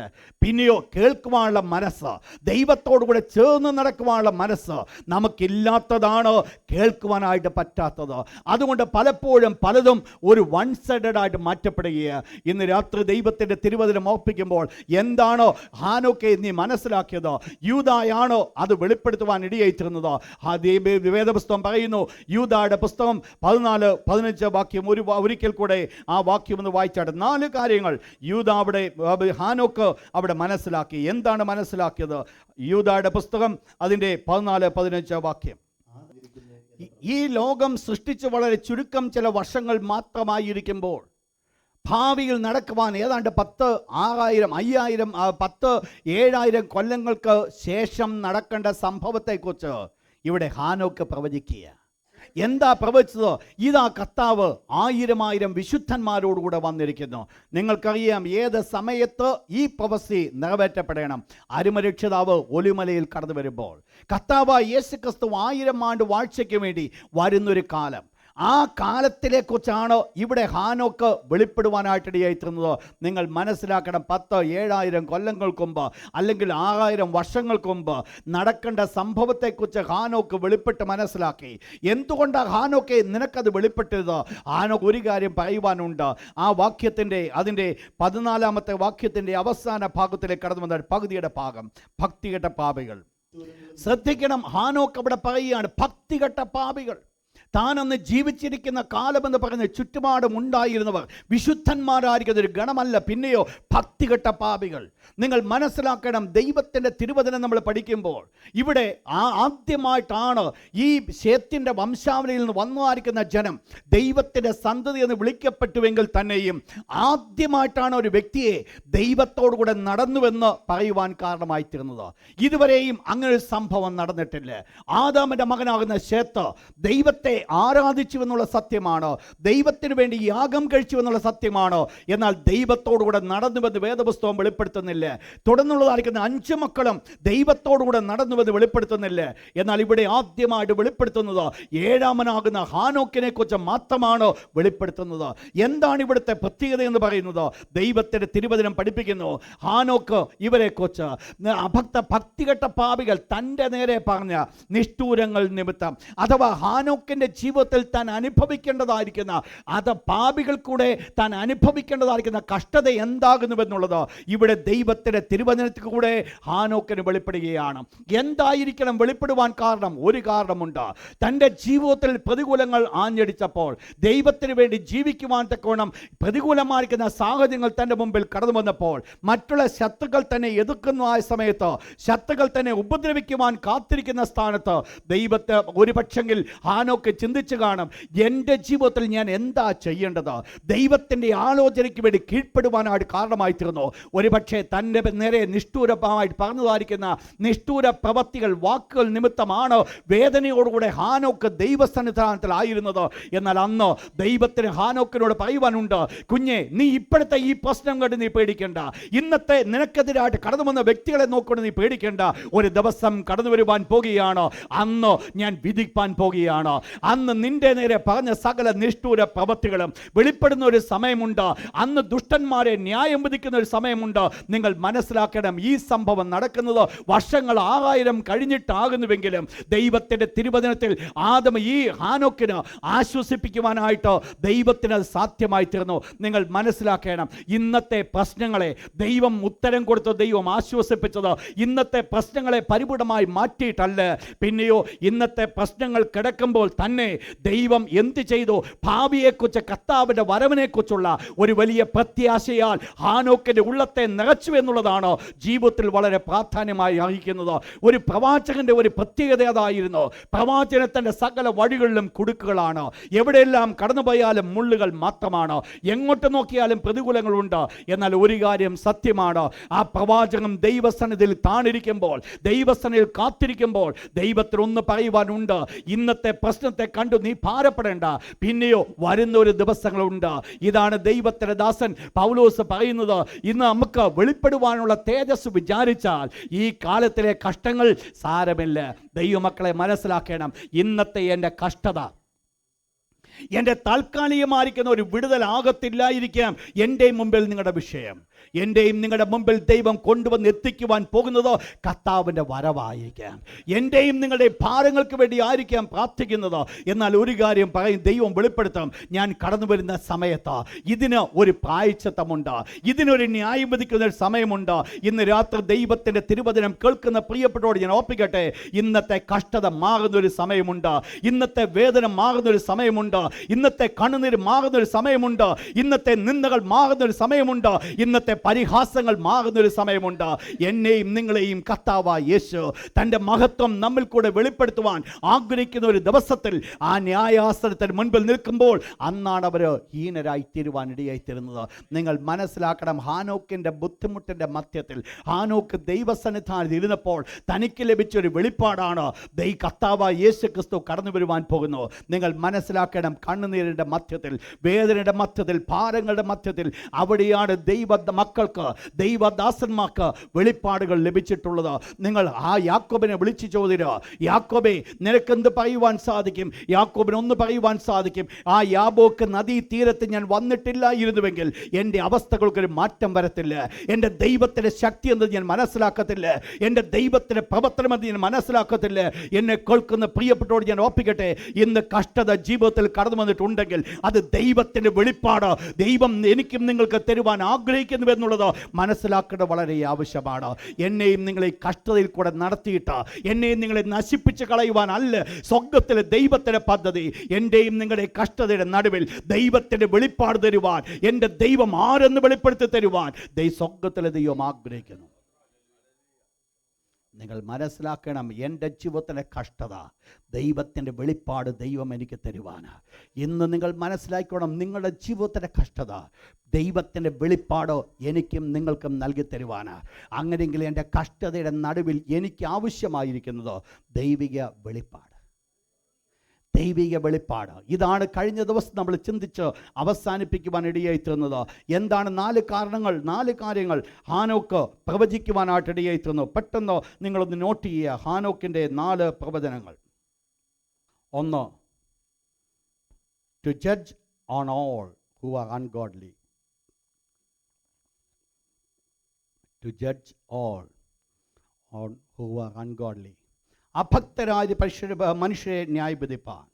പിന്നെയോ കേൾക്കുവാനുള്ള മനസ്സ്, ദൈവത്തോടുകൂടെ ചേർന്ന് നടക്കുവാനുള്ള മനസ്സ് നമുക്കില്ലാത്തതാണ്, കേൾക്കുവാനായിട്ട് പറ്റാത്തത്. അതുകൊണ്ട് പലപ്പോഴും പലതും ഒരു വൺ സൈഡഡ് ആയിട്ട് മാറ്റപ്പെടുകയാണ്. ഇന്ന് രാത്രി ദൈവത്തിൻ്റെ തിരുവചനം ഓർപ്പിക്കുമ്പോൾ എന്താണ് ഹാനോക്കെ നീ മനസ്സിലാക്കിയത്? യൂദായാണോ അത് വെളിപ്പെടുത്തുവാൻ ഇടയായിത്തീർന്നത്? വേദപുസ്തകം പറയുന്നു, യൂദായുടെ പുസ്തകം 14-15 വാക്യം ഒരിക്കൽ കൂടെ ആ വാക്യം ഒന്ന് വായിച്ചാട്ടെ. 4 കാര്യങ്ങൾ ഹാനോക്ക് അവിടെ മനസ്സിലാക്കി. എന്താണ് മനസ്സിലാക്കിയത്? യൂദായുടെ പുസ്തകം അതിൻ്റെ 14-15 വാക്യം. ഈ ലോകം സൃഷ്ടിച്ച് വളരെ ചുരുക്കം ചില വർഷങ്ങൾ മാത്രമായിരിക്കുമ്പോൾ ഭാവിയിൽ നടക്കുവാൻ ഏതാണ്ട് 10,000-5,000-7,000 കൊല്ലങ്ങൾക്ക് ശേഷം നടക്കേണ്ട സംഭവത്തെക്കുറിച്ച് ഇവിടെ ഹാനോക്ക് പ്രവചിക്കുക. എന്താ പ്രവചിച്ചത്? ഇതാ കർത്താവ് 1000 വിശുദ്ധന്മാരോടുകൂടെ വന്നിരിക്കുന്നു. നിങ്ങൾക്കറിയാം ഏത് സമയത്ത് ഈ പ്രവചി നിറവേറ്റപ്പെടണം. അരുമരക്ഷിതാവ് ഒലിമലയിൽ കടന്നു വരുമ്പോൾ കർത്താവ് യേശുക്രിസ്തു 1000 ആണ്ട് വാഴ്ചയ്ക്ക് വേണ്ടി വരുന്നൊരു കാലം. ആ കാലത്തിനെക്കുറിച്ചാണ് ഇവിടെ ഹാനോക്ക് വെളിപ്പെടുവാനായിട്ടിടയായിത്തീർന്നത്. നിങ്ങൾ മനസ്സിലാക്കണം, 10,000-7,000 കൊല്ലങ്ങൾക്ക് മുമ്പ് അല്ലെങ്കിൽ 6,000 വർഷങ്ങൾക്ക് മുമ്പ് നടക്കേണ്ട സംഭവത്തെക്കുറിച്ച് ഹാനോക്ക് വെളിപ്പെട്ട് മനസ്സിലാക്കി. എന്തുകൊണ്ടാണ് ഹാനോക്കെ നിനക്കത് വെളിപ്പെട്ടത്? ഹാനോക്ക് ഒരു കാര്യം പറയുവാനുണ്ട്. ആ വാക്യത്തിൻ്റെ അതിൻ്റെ 14-ാമത്തെ വാക്യത്തിൻ്റെ അവസാന ഭാഗത്തിലേക്ക് കടന്നു വന്ന പകുതിയുടെ ഭാഗം, ഭക്തികെട്ട പാപികൾ. ശ്രദ്ധിക്കണം, ഹാനോക്ക് അവിടെ പറയുകയാണ്, ഭക്തികെട്ട പാപികൾ. താനൊന്ന് ജീവിച്ചിരിക്കുന്ന കാലമെന്ന് പറയുന്ന ചുറ്റുപാടും ഉണ്ടായിരുന്നവർ വിശുദ്ധന്മാരായിരിക്കുന്ന ഒരു ഗണമല്ല, പിന്നെയോ ഭക്തികെട്ട പാപികൾ. നിങ്ങൾ മനസ്സിലാക്കണം, ദൈവത്തിൻ്റെ തിരുവചനം നമ്മൾ പഠിക്കുമ്പോൾ ഇവിടെ ആദ്യമായിട്ടാണ് ഈ ശേത്തിൻ്റെ വംശാവലിയിൽ നിന്ന് വന്നുമായിരിക്കുന്ന ജനം ദൈവത്തിൻ്റെ സന്തതി എന്ന് വിളിക്കപ്പെട്ടുവെങ്കിൽ തന്നെയും ആദ്യമായിട്ടാണ് ഒരു വ്യക്തിയെ ദൈവത്തോടുകൂടെ നടന്നുവെന്ന് പറയുവാൻ കാരണമായി തീർന്നത്. ഇതുവരെയും അങ്ങനെ ഒരു സംഭവം നടന്നിട്ടില്ല. ആദാമിൻ്റെ മകനാകുന്ന ശേത്ത് ദൈവത്തെ ആരാധിച്ചു എന്നുള്ള സത്യമാണ്, ദൈവത്തിന് വേണ്ടി യാഗം കഴിച്ചു എന്നുള്ള സത്യമാണ്. എന്നാൽ ദൈവത്തോടുകൂടെ നടന്നുവെന്ന് വേദപുസ്തകം വെളിപ്പെടുത്തുന്നില്ല. തുടർന്നുള്ളതായിരിക്കുന്ന 5 മക്കളും ദൈവത്തോടുകൂടെ നടന്നുവെന്ന് വെളിപ്പെടുത്തുന്നില്ല. എന്നാൽ ഇവിടെ ആദ്യമായിട്ട് വെളിപ്പെടുത്തുന്നത് 7-ാമനാകുന്ന ഹാനോക്കിനെ കുറിച്ച് മാത്രമാണ് വെളിപ്പെടുത്തുന്നത്. എന്താണ് ഇവിടുത്തെ പ്രത്യേകത എന്ന് പറയുന്നത്? ദൈവത്തിൻ്റെ തിരുവചനം പഠിപ്പിക്കുന്നു, ഹാനോക്ക് ഇവരെ കുറിച്ച് ഭക്തികെട്ട പാപികൾ തൻ്റെ നേരെ പറഞ്ഞ നിഷ്ഠൂരങ്ങൾ നിമിത്തം, അഥവാ ഹാനോക്കിൻ്റെ ജീവിതത്തിൽ താൻ അനുഭവിക്കേണ്ടതായിരിക്കുന്ന അത് പാപികൾ കൂടെ താൻ അനുഭവിക്കേണ്ടതായിരിക്കുന്ന കഷ്ടത എന്താകുന്നുവെന്നുള്ളത് ഇവിടെ ദൈവത്തിൻ്റെ തിരുവചനത്തിൽ കൂടെ ഹാനോക്കിന് വെളിപ്പെടുകയാണ്. എന്തായിരിക്കണം വെളിപ്പെടുവാൻ കാരണം? ഒരു കാരണമുണ്ട്. തൻ്റെ ജീവിതത്തിൽ പ്രതികൂലങ്ങൾ ആഞ്ഞടിച്ചപ്പോൾ ദൈവത്തിന് വേണ്ടി ജീവിക്കുവാൻ തക്കവണ്ണം പ്രതികൂലമായിരിക്കുന്ന സാഹചര്യങ്ങൾ തൻ്റെ മുമ്പിൽ കടന്നു വന്നപ്പോൾ, മറ്റുള്ള ശത്രുക്കൾ തന്നെ എതിർക്കുന്ന ആ സമയത്ത്, ശത്രുക്കൾ തന്നെ ഉപദ്രവിക്കുവാൻ കാത്തിരിക്കുന്ന സ്ഥാനത്ത് ദൈവത്തെ ഒരു പക്ഷെങ്കിൽ ഹാനോക്ക് ചിന്തിച്ചു കാണും, എൻ്റെ ജീവിതത്തിൽ ഞാൻ എന്താ ചെയ്യേണ്ടത്? ദൈവത്തിൻ്റെ ആലോചനയ്ക്ക് വേണ്ടി കീഴ്പ്പെടുവാനായിട്ട് കാരണമായി തീർന്നു. ഒരുപക്ഷെ തൻ്റെ നേരെ നിഷ്ഠൂരമായിട്ട് പറഞ്ഞതായിരിക്കുന്ന നിഷ്ഠൂര പ്രവൃത്തികൾ, വാക്കുകൾ നിമിത്തമാണ് വേദനയോടുകൂടെ ഹാനോക്ക് ദൈവസന്നിധാനത്തിലായിരുന്നത്. എന്നാൽ അന്ന് ദൈവത്തിന് ഹാനോക്കിനോട് പറയുവാനുണ്ട്, കുഞ്ഞെ, നീ ഇപ്പോഴത്തെ ഈ പ്രശ്നം കണ്ട് നീ പേടിക്കേണ്ട. ഇന്നത്തെ നിനക്കെതിരായിട്ട് കടന്നു വന്ന വ്യക്തികളെ നോക്കൊണ്ട് നീ പേടിക്കേണ്ട. ഒരു ദിവസം കടന്നു വരുവാൻ പോകുകയാണ്, അന്ന് ഞാൻ വിധിപ്പാൻ പോകുകയാണ്. അന്ന് നിന്റെ നേരെ പറഞ്ഞ സകല നിഷ്ഠൂര പ്രവൃത്തികളും വെളിപ്പെടുന്ന ഒരു സമയമുണ്ട്. അന്ന് ദുഷ്ടന്മാരെ ന്യായം വിധിക്കുന്ന ഒരു സമയമുണ്ട്. നിങ്ങൾ മനസ്സിലാക്കണം, ഈ സംഭവം നടക്കുന്നത് വർഷങ്ങൾ 6000 കഴിഞ്ഞിട്ടാകുന്നുവെങ്കിലും ദൈവത്തിൻ്റെ തിരുവചനത്തിൽ ആദം ഈ ഹാനോക്കിന് ആശ്വസിപ്പിക്കുവാനായിട്ട് ദൈവത്തിന് സാധ്യമായി തീർന്നു. നിങ്ങൾ മനസ്സിലാക്കണം, ഇന്നത്തെ പ്രശ്നങ്ങളെ ദൈവം ഉത്തരം കൊടുത്ത് ദൈവം ആശ്വസിപ്പിച്ചത് ഇന്നത്തെ പ്രശ്നങ്ങളെ പരിപൂർണമായി മാറ്റിയിട്ടല്ല. പിന്നെയോ ഇന്നത്തെ പ്രശ്നങ്ങൾ കിടക്കുമ്പോൾ തന്നെ ദൈവം എന്ത് ചെയ്തു? ഭാവിയെക്കുറിച്ച്, കർത്താവിൻ്റെ വരവിനെക്കുറിച്ചുള്ള ഒരു വലിയ പ്രത്യാശയാൽ ഹാനോക്കിൻ്റെ ഉള്ളത്തെ നിറച്ചു എന്നുള്ളതാണ് ജീവിതത്തിൽ വളരെ പ്രാധാന്യമായി അർഹിക്കുന്നത്. ഒരു പ്രവാചകന്റെ ഒരു പ്രത്യേകത അതായിരുന്നു, പ്രവാചനത്തിൻ്റെ സകല വഴികളിലും കുടുക്കുകളാണ്. എവിടെയെല്ലാം കടന്നുപോയാലും മുള്ളുകൾ മാത്രമാണ്. എങ്ങോട്ട് നോക്കിയാലും പ്രതികൂലങ്ങളുണ്ട്. എന്നാൽ ഒരു കാര്യം സത്യമാണ്, ആ പ്രവാചകൻ ദൈവസന്നിധിയിൽ താണിരിക്കുമ്പോൾ, ദൈവസന്നിധിയിൽ കാത്തിരിക്കുമ്പോൾ ദൈവത്തിന് ഒന്ന് പറയുവാനുണ്ട്. ഇന്നത്തെ പ്രശ്നത്തെ കണ്ടു നീ ഭാരപ്പെടേണ്ട, പിന്നെയോ വരുന്ന ഒരു ദിവസങ്ങളുണ്ട്. ഇതാണ് ദൈവത്തിന്റെ ദാസൻ പൗലോസ് പറയുന്നത്. ഇന്ന് നമുക്ക് വെളിപ്പെടുവാനുള്ള തേജസ് വിചാരിച്ചാൽ ഈ കാലത്തിലെ കഷ്ടങ്ങൾ സാരമില്ല. ദൈവമക്കളെ മനസ്സിലാക്കണം, ഇന്നത്തെ എൻ്റെ കഷ്ടത എൻ്റെ താൽക്കാലികമായിരിക്കുന്ന ഒരു വിടുതലാകത്തില്ലായിരിക്കാം എൻ്റെ മുമ്പിൽ നിങ്ങളുടെ വിഷയം. എൻ്റെയും നിങ്ങളുടെ മുമ്പിൽ ദൈവം കൊണ്ടുവന്ന് എത്തിക്കുവാൻ പോകുന്നത് കർത്താവിൻ്റെ വരവായിരിക്കാം. എൻ്റെയും നിങ്ങളുടെ ഭാരങ്ങൾക്ക് വേണ്ടി ആയിരിക്കാം പ്രാർത്ഥിക്കുന്നത്. എന്നാൽ ഒരു കാര്യം പറയും, ദൈവം വെളിപ്പെടുത്താം, ഞാൻ കടന്നു വരുന്ന സമയത്ത് ഇതിന് ഒരു പ്രായശ്ചിത്തമുണ്ട്, ഇതിനൊരു ന്യായം വിധിക്കുന്ന ഒരു സമയമുണ്ട്. ഇന്ന് രാത്രി ദൈവത്തിൻ്റെ തിരുവചനം കേൾക്കുന്ന പ്രിയപ്പെട്ടവരോട് ഞാൻ ഓർപ്പിക്കട്ടെ, ഇന്നത്തെ കഷ്ടത മാറുന്നൊരു സമയമുണ്ട്, ഇന്നത്തെ വേദന മാറുന്നൊരു സമയമുണ്ട്, ഇന്നത്തെ കണ്ണുനീര് മാറുന്നൊരു സമയമുണ്ട്, ഇന്നത്തെ നിന്ദകൾ മാറുന്നൊരു സമയമുണ്ട്, ഇന്നത്തെ പരിഹാസങ്ങൾ മാറുന്നൊരു സമയമുണ്ട്. എന്നെയും നിങ്ങളെയും കർത്താവായ യേശു തൻ്റെ മഹത്വം നമ്മിൽ കൂടെ വെളിപ്പെടുത്തുവാൻ ആഗ്രഹിക്കുന്ന ഒരു ദിവസത്തിൽ ആ ന്യായാസനത്തിന് മുൻപിൽ നിൽക്കുമ്പോൾ അന്നാണ് അവർ ഹീനരായി തീരുവാൻ ഇടയായി തീരുന്നത്. നിങ്ങൾ മനസ്സിലാക്കണം, ഹാനോക്കിൻ്റെ ബുദ്ധിമുട്ടിൻ്റെ മധ്യത്തിൽ ഹാനോക്ക് ദൈവസന്നിധാനത്തിൽ ഇരുന്നപ്പോൾ തനിക്ക് ലഭിച്ചൊരു വെളിപ്പാടാണ് കർത്താവായ യേശു ക്രിസ്തു കടന്നു വരുവാൻ പോകുന്നു. നിങ്ങൾ മനസ്സിലാക്കണം, കണ്ണുനീരിൻ്റെ മധ്യത്തിൽ, വേദനയുടെ മധ്യത്തിൽ, ഭാരങ്ങളുടെ മധ്യത്തിൽ അവിടെയാണ് മക്കൾക്ക്, ദൈവദാസന്മാർക്ക് വെളിപ്പാടുകൾ ലഭിച്ചിട്ടുള്ളത്. നിങ്ങൾ ആ യാക്കോബിനെ വിളിച്ചു ചോദിക്കുക, യാക്കോബേ, നിനക്കെന്ത് പറയുവാൻ സാധിക്കും? യാക്കോബിന് ഒന്ന് പറയുവാൻ സാധിക്കും, ആ യാബോക്ക് നദീ തീരത്ത് ഞാൻ വന്നിട്ടില്ലായിരുന്നുവെങ്കിൽ എൻ്റെ അവസ്ഥകൾക്കൊരു മാറ്റം വരത്തില്ല, എൻ്റെ ദൈവത്തിൻ്റെ ശക്തി എന്ന് ഞാൻ മനസ്സിലാക്കത്തില്ല, എൻ്റെ ദൈവത്തിൻ്റെ പ്രവർത്തനമെന്ന് ഞാൻ മനസ്സിലാക്കത്തില്ല. എന്നെ കേൾക്കുന്ന പ്രിയപ്പെട്ടവരോട് ഞാൻ ഓർപ്പിക്കട്ടെ, ഇന്ന് കഷ്ടത ജീവിതത്തിൽ കടന്നു വന്നിട്ടുണ്ടെങ്കിൽ അത് ദൈവത്തിൻ്റെ വെളിപ്പാട് ദൈവം എനിക്കും നിങ്ങൾക്ക് തരുവാൻ ആഗ്രഹിക്കുന്നു എന്നുള്ളത് മനസ്സിലാക്കേണ്ടത് വളരെ ആവശ്യമാണ്. എന്നെയും നിങ്ങളെ കഷ്ടതയിൽ കൂടെ നടത്തിയിട്ട് എന്നെയും നിങ്ങളെ നശിപ്പിച്ച് കളയുവാൻ അല്ല സ്വർഗ്ഗത്തിലെ ദൈവത്തിൻ്റെ പദ്ധതി. എൻ്റെയും നിങ്ങളുടെ കഷ്ടതയുടെ നടുവിൽ ദൈവത്തിൻ്റെ വെളിപ്പാട് തരുവാൻ, എൻ്റെ ദൈവം ആരെന്ന് വെളിപ്പെടുത്തി തരുവാൻ സ്വർഗ്ഗത്തിലെ ദൈവം ആഗ്രഹിക്കുന്നു. നിങ്ങൾ മനസ്സിലാക്കണം, എൻ്റെ ജീവിതത്തിലെ കഷ്ടത ദൈവത്തിൻ്റെ വെളിപ്പാട് ദൈവം എനിക്ക് തരുവാനാണ്. ഇന്ന് നിങ്ങൾ മനസ്സിലാക്കണം, നിങ്ങളുടെ ജീവിതത്തിൻ്റെ കഷ്ടത ദൈവത്തിൻ്റെ വെളിപ്പാട് എനിക്കും നിങ്ങൾക്കും നൽകി തരുവാനാണ്. അങ്ങനെയെങ്കിൽ എൻ്റെ കഷ്ടതയുടെ നടുവിൽ എനിക്ക് ആവശ്യമായിരിക്കുന്നത് ദൈവിക വെളിപ്പാട്. ദൈവിക വെളിപ്പാട് ഇതാണ് കഴിഞ്ഞ ദിവസം നമ്മൾ ചിന്തിച്ച് അവസാനിപ്പിക്കുവാൻ ഇടയായി തീർന്നത്. എന്താണ് 4 കാരണങ്ങൾ, 4 കാര്യങ്ങൾ ഹാനോക്ക് പ്രവചിക്കുവാനായിട്ട് ഇടയായി തീർന്നു. പെട്ടെന്ന് നിങ്ങളൊന്ന് നോട്ട് ചെയ്യുക, ഹാനോക്കിൻ്റെ 4 പ്രവചനങ്ങൾ. 1, to judge on all who are ungodly. To judge all on who are ungodly. അഭക്തരായ മനുഷ്യരെ ന്യായവിധിപ്പാൻ.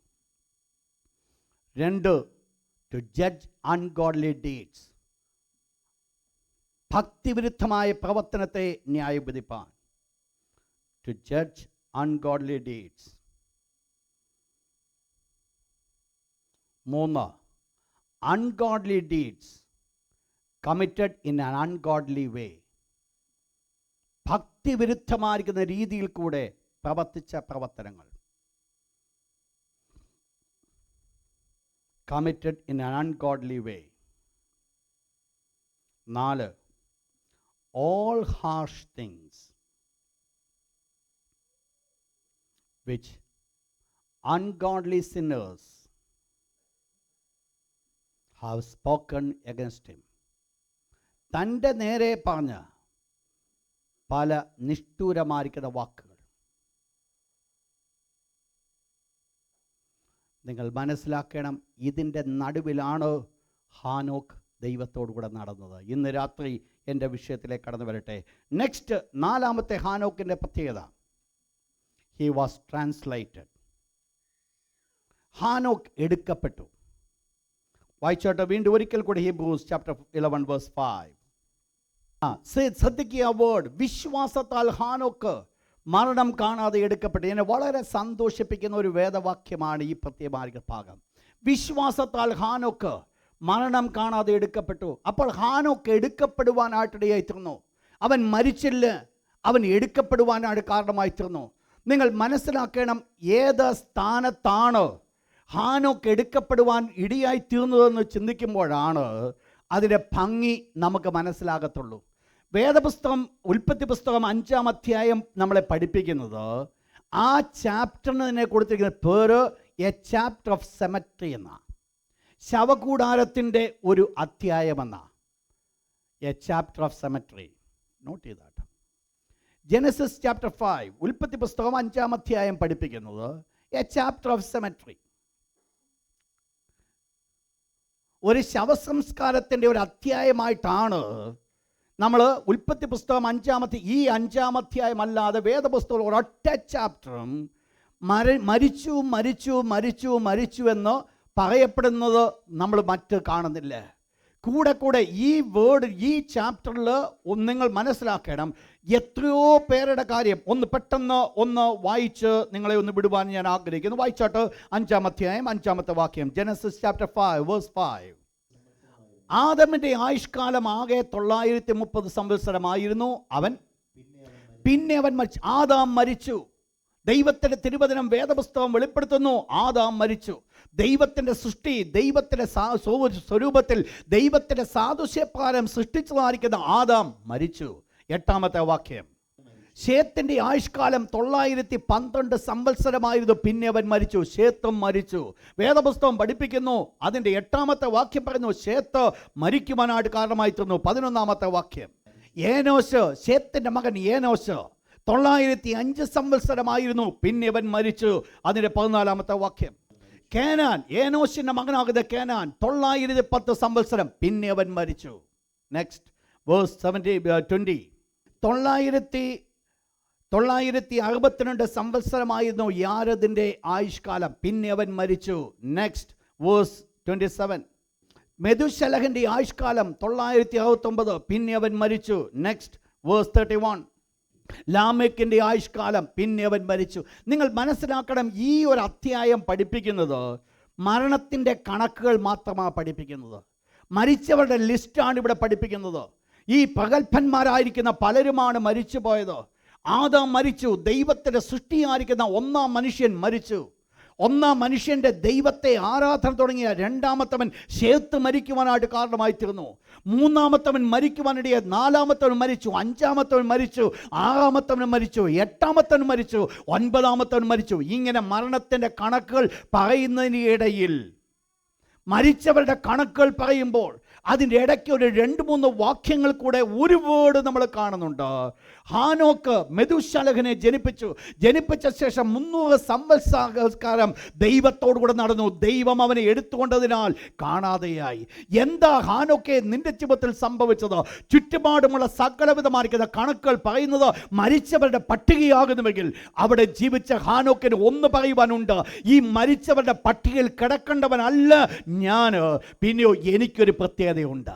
2, ടു ജഡ്ജ് അൺഗോഡ്ലി ഡീഡ്സ്. ഭക്തിവിരുദ്ധമായ പ്രവർത്തനത്തെ ന്യായവിധിപ്പാൻ. To judge ungodly deeds. 3, ungodly deeds committed in an ungodly way. ഭക്തിവിരുദ്ധമായിരിക്കുന്ന രീതിയിൽ കൂടെ പ്രവർത്തിച്ച പ്രവർത്തനങ്ങൾ. committed in an ungodly way. 4, all harsh things which ungodly sinners have spoken against him. തൻ്റെ നേരെ പറഞ്ഞ പല നിഷ്ഠൂരമായിരിക്കുന്ന വാക്കുകൾ. നിങ്ങൾ മനസ്സിലാക്കണം, ഇതിൻ്റെ നടുവിലാണ് ഹാനോക്ക് ദൈവത്തോടുകൂടെ നടന്നത്. ഇന്ന് രാത്രി എൻ്റെ വിഷയത്തിലേക്ക് കടന്നു വരട്ടെ. നെക്സ്റ്റ്, 4-ാമത്തെ ഹാനോക്കിൻ്റെ പ്രത്യേകത, ഹി വാസ് ട്രാൻസ്ലേറ്റഡ്. ഹാനോക്ക് എടുക്കപ്പെട്ടു. വായിച്ചോട്ടെ വീണ്ടും ഒരിക്കൽ കൂടി, ഹീബ്രൂസ് ചാപ്റ്റർ 11 വേഴ്സ് 5. ശ്രദ്ധിക്കുക വേർഡ്, വിശ്വാസത്താൽ ഹാനോക്ക് മരണം കാണാതെ എടുക്കപ്പെട്ടു. എന്നെ വളരെ സന്തോഷിപ്പിക്കുന്ന ഒരു വേദവാക്യമാണ് ഈ പ്രത്യേക ഭാഗം. വിശ്വാസത്താൽ ഹാനോക്ക് മരണം കാണാതെ എടുക്കപ്പെട്ടു. അപ്പോൾ ഹാനോക്ക് എടുക്കപ്പെടുവാനായിട്ടിടയായി തീർന്നു. അവൻ മരിച്ചില്ല, അവൻ എടുക്കപ്പെടുവാനായിട്ട് കാരണമായി തീർന്നു. നിങ്ങൾ മനസ്സിലാക്കണം, ഏത് സ്ഥാനത്താണ് ഹാനോക്ക് എടുക്കപ്പെടുവാൻ ഇടയായി തീർന്നതെന്ന് ചിന്തിക്കുമ്പോഴാണ് അതിൻ്റെ ഭംഗി നമുക്ക് മനസ്സിലാകത്തുള്ളൂ. വേദപുസ്തകം, ഉൽപ്പത്തി പുസ്തകം 5-ാം അധ്യായം നമ്മളെ പഠിപ്പിക്കുന്നത്, ആ ചാപ്റ്ററിനെ കൊടുത്തിരിക്കുന്ന പേര് എ ചാപ്റ്റർ ഓഫ് സെമട്രി എന്ന, ശവകൂടാരത്തിൻ്റെ ഒരു അധ്യായമെന്ന. A chapter of cemetery, note ചെയ്താട്ട്. ജെനസിസ് ചാപ്റ്റർ 5, ഉൽപ്പത്തി പുസ്തകം 5-ാം അധ്യായം പഠിപ്പിക്കുന്നത് എ ചാപ്റ്റർ ഓഫ് സെമട്രി, ഒരു ശവസംസ്കാരത്തിൻ്റെ ഒരു അധ്യായമായിട്ടാണ് നമ്മൾ ഉൽപ്പത്തി പുസ്തകം 5-ാം അധ്യായം അല്ലാതെ വേദപുസ്തകം ഒരൊറ്റ ചാപ്റ്ററും മരിച്ചു മരിച്ചു മരിച്ചു മരിച്ചു എന്ന് പറയപ്പെടുന്നത് നമ്മൾ മറ്റ് കാണുന്നില്ല. കൂടെ കൂടെ ഈ വേർഡ്, ഈ ചാപ്റ്ററിൽ നിങ്ങൾ മനസ്സിലാക്കണം, എത്രയോ പേരുടെ കാര്യം പെട്ടെന്ന് വായിച്ച് നിങ്ങളെ ഒന്ന് വിടുവാൻ ഞാൻ ആഗ്രഹിക്കുന്നു. വായിച്ചാട്ട് 5-ാം അധ്യായം 5-ാമത്തെ വാക്യം, ജെനസിസ് ചാപ്റ്റർ 5 വേഴ്സ് 5. ആദമിൻ്റെ ആയുഷ്കാലം ആകെ 930 സംവത്സരമായിരുന്നു. പിന്നെ അവൻ മരിച്ചു. ആദാം മരിച്ചു. ദൈവത്തിൻ്റെ തിരുവചനം, വേദപുസ്തകം വെളിപ്പെടുത്തുന്നു, ആദാം മരിച്ചു. ദൈവത്തിൻ്റെ സൃഷ്ടി, ദൈവത്തിൻ്റെ സ്വരൂപത്തിൽ ദൈവത്തിൻ്റെ സാദൃശ്യപ്രകാരം സൃഷ്ടിച്ചതായിരിക്കുന്ന ആദാം മരിച്ചു. 8-ാമത്തെ വാക്യം, ശേത്തിൻ്റെ ആയുഷ്കാലം 912 സംവത്സരമായിരുന്നു. പിന്നെ അവൻ മരിച്ചു. ശേത്തും മരിച്ചു. വേദപുസ്തകം പഠിപ്പിക്കുന്നു, അതിൻ്റെ 8-ാമത്തെ വാക്യം പറയുന്നു, ശേത്ത് മരിക്കുവാനായിട്ട് കാരണമായി തീർന്നു. 11-ാമത്തെ വാക്യം, ഏനോശ്, ശേത്തിൻ്റെ മകൻ ഏനോശ് 905 സംവത്സരമായിരുന്നു. പിന്നെ അവൻ മരിച്ചു. അതിൻ്റെ 14-ാമത്തെ വാക്യം, കേനാൻ, ഏനോശിൻ്റെ മകനാകുന്ന കേനാൻ 910 സംവത്സരം. പിന്നെ അവൻ മരിച്ചു. നെക്സ്റ്റ് വേഴ്സ് 20, 962 സംവത്സരമായിരുന്നു യാരദിൻ്റെ ആയുഷ്കാലം. പിന്നെ അവൻ മരിച്ചു. നെക്സ്റ്റ് വേഴ്സ് 27, മെതുശലഹിൻ്റെ ആയുഷ്കാലം 969. പിന്നെ അവൻ മരിച്ചു. നെക്സ്റ്റ് വേഴ്സ് 31, ലാമെക്കിൻ്റെ ആയുഷ്കാലം. പിന്നെ അവൻ മരിച്ചു. നിങ്ങൾ മനസ്സിലാക്കണം, ഈ ഒരു അധ്യായം പഠിപ്പിക്കുന്നത് മരണത്തിൻ്റെ കണക്കുകൾ മാത്രമാണ് പഠിപ്പിക്കുന്നത്. മരിച്ചവരുടെ ലിസ്റ്റാണ് ഇവിടെ പഠിപ്പിക്കുന്നത്. ഈ പ്രഗത്ഭന്മാരായിരിക്കുന്ന പലരുമാണ് മരിച്ചു പോയത്. ആദാം മരിച്ചു. ദൈവത്തിൻ്റെ സൃഷ്ടിയായിരിക്കുന്ന 1-ാം മനുഷ്യൻ മരിച്ചു. 1-ാം മനുഷ്യൻ്റെ ദൈവത്തെ ആരാധന തുടങ്ങിയ 2-ാമത്തവൻ ശേത്ത് മരിക്കുവാനായിട്ട് കാരണമായി തീർന്നു. 3-ാമത്തവൻ മരിക്കുവാനിടയെ 4-ാമത്തവൻ മരിച്ചു. 5-ാമത്തവൻ മരിച്ചു. 6-ാമത്തവൻ മരിച്ചു. 8-ാമത്തവൻ മരിച്ചു. 9-ാമത്തവൻ മരിച്ചു. ഇങ്ങനെ മരണത്തിൻ്റെ കണക്കുകൾ പറയുന്നതിനിടയിൽ, മരിച്ചവരുടെ കണക്കുകൾ പറയുമ്പോൾ അതിൻ്റെ ഇടയ്ക്ക് ഒരു 2-3 വാക്യങ്ങൾ കൂടെ ഒരു വേർഡ് നമ്മൾ കാണുന്നുണ്ട്. ഹാനോക്ക് മെതുശലഹിനെ ജനിപ്പിച്ച ശേഷം 300 സംവത്സരം ദൈവത്തോടുകൂടെ നടന്നു. ദൈവം അവനെ എടുത്തുകൊണ്ടതിനാൽ കാണാതെയായി. എന്താ ഹാനോക്കെ നിന്റെ ജീവിതത്തിൽ സംഭവിച്ചത്? ചുറ്റുപാടുമുള്ള സകലവിധമായിരിക്കുന്ന കണക്കുകൾ പറയുന്നത് മരിച്ചവരുടെ പട്ടികയാകുന്നുവെങ്കിൽ അവിടെ ജീവിച്ച ഹാനോക്കിന് ഒന്ന് പറയുവാനുണ്ട്, ഈ മരിച്ചവരുടെ പട്ടികയിൽ കിടക്കേണ്ടവനല്ല ഞാൻ. പിന്നെയോ എനിക്കൊരു പ്രത്യേകതയുണ്ട്.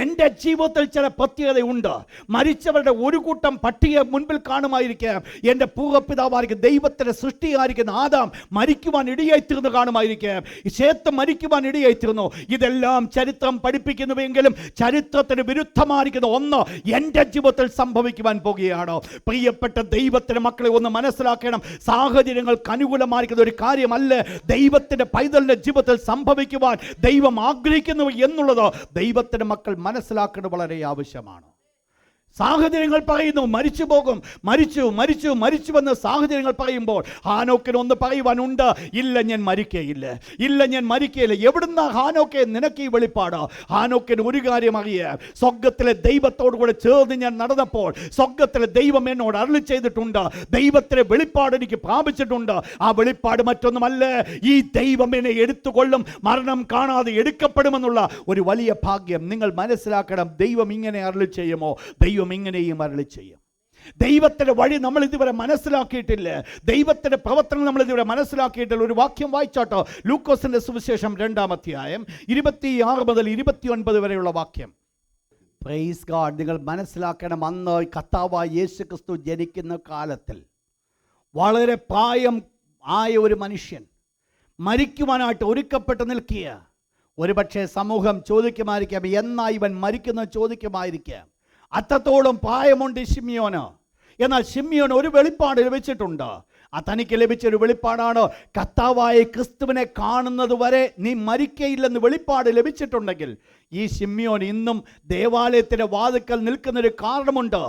എൻ്റെ ജീവിതത്തിൽ ചില പ്രത്യേകതയുണ്ട്. മരിച്ചവരുടെ ഒരു കൂട്ടം പട്ടിക മുൻപിൽ കാണുമായിരിക്കാം. എൻ്റെ പൂർവ്വപിതാവായിരിക്കും ദൈവത്തിൻ്റെ സൃഷ്ടിയായിരിക്കുന്ന ആദാം മരിക്കുവാൻ ഇടയായിത്തീർന്ന് കാണുമായിരിക്കാം. ശേത്ത് മരിക്കുവാൻ ഇടയായിത്തീർന്നു. ഇതെല്ലാം ചരിത്രം പഠിപ്പിക്കുന്നുവെങ്കിലും ചരിത്രത്തിന് വിരുദ്ധമായിരിക്കുന്ന ഒന്ന് എൻ്റെ ജീവിതത്തിൽ സംഭവിക്കുവാൻ പോകുകയാണോ? പ്രിയപ്പെട്ട ദൈവത്തിൻ്റെ മക്കളെ ഒന്ന് മനസ്സിലാക്കണം. സാഹചര്യങ്ങൾക്ക് അനുകൂലമായിരിക്കുന്ന ഒരു കാര്യമല്ല ദൈവത്തിൻ്റെ പൈതലിൻ്റെ ജീവിതത്തിൽ സംഭവിക്കുവാൻ ദൈവം ആഗ്രഹിക്കുന്നു എന്നുള്ളത് ദൈവത്തിൻ്റെ മക്കൾ മനസ്സിലാക്കേണ്ടത് വളരെ ആവശ്യമാണ്. സാഹചര്യങ്ങൾ പറയുന്നു മരിച്ചു പോകും, മരിച്ചുവെന്ന് സാഹചര്യങ്ങൾ പറയുമ്പോൾ ഹാനോക്കിന് ഒന്ന് പറയുവാനുണ്ട്, ഇല്ല ഞാൻ മരിക്കയില്ല. എവിടുന്ന ഹാനോക്കെ നിനക്ക് ഈ വെളിപ്പാട്? ഹാനോക്കിന് ഒരു കാര്യം അറിയാം, സ്വർഗത്തിലെ ദൈവത്തോടു കൂടെ ചേർന്ന് ഞാൻ നടന്നപ്പോൾ സ്വർഗത്തിലെ ദൈവം എന്നോട് അരുളി ചെയ്തിട്ടുണ്ട്, ദൈവത്തിലെ വെളിപ്പാട് എനിക്ക് പ്രാപിച്ചിട്ടുണ്ട്. ആ വെളിപ്പാട് മറ്റൊന്നുമല്ല, ഈ ദൈവം എന്നെ എടുത്തുകൊള്ളും, മരണം കാണാതെ എടുക്കപ്പെടുമെന്നുള്ള ഒരു വലിയ ഭാഗ്യം. നിങ്ങൾ മനസ്സിലാക്കണം, ദൈവം ഇങ്ങനെ അരുളി ചെയ്യുമോ? ദൈവം ഇങ്ങനെയും അരുളി ചെയ്യും. ദൈവത്തിന്റെ വഴി നമ്മൾ ഇതുവരെ മനസ്സിലാക്കിയിട്ടില്ല, ദൈവത്തിന്റെ പ്രവർത്തനം നമ്മൾ ഇതുവരെ മനസ്സിലാക്കിയിട്ടില്ല. ഒരു വാക്യം വായിച്ചാട്ടോ, ലൂക്കോസിന്റെ സുവിശേഷം 2-ാം അധ്യായം 26 മുതൽ 29 വരെയുള്ള വാക്യം. Praise God. നിങ്ങൾ മനസ്സിലാക്കണം, അന്ന് കർത്താവായ യേശു ക്രിസ്തു ജനിക്കുന്ന കാലത്തിൽ വളരെ പ്രായം ആയ ഒരു മനുഷ്യൻ മരിക്കുവാനായിട്ട് ഒരുക്കപ്പെട്ട് നിൽക്കുക. ഒരുപക്ഷെ സമൂഹം ചോദിക്കുമായിരിക്കാം, എന്നാ ഇവൻ മരിക്കുന്നത് ചോദിക്കുമായിരിക്കാം. അത്രത്തോളം പ്രായമുണ്ട് ശിമ്യോന്. എന്നാൽ ശിമ്യോന് ഒരു വെളിപ്പാട് ലഭിച്ചിട്ടുണ്ട്. തനിക്ക് ലഭിച്ചൊരു വെളിപ്പാടാണ്, കർത്താവായ ക്രിസ്തുവിനെ കാണുന്നത് വരെ നീ മരിക്കയില്ലെന്ന് വെളിപ്പാട് ലഭിച്ചിട്ടുണ്ടെങ്കിൽ ഈ ശിമ്യോൻ ഇന്നും ദേവാലയത്തിൻ്റെ വാതിക്കൽ നിൽക്കുന്നൊരു കാരണമുണ്ട്.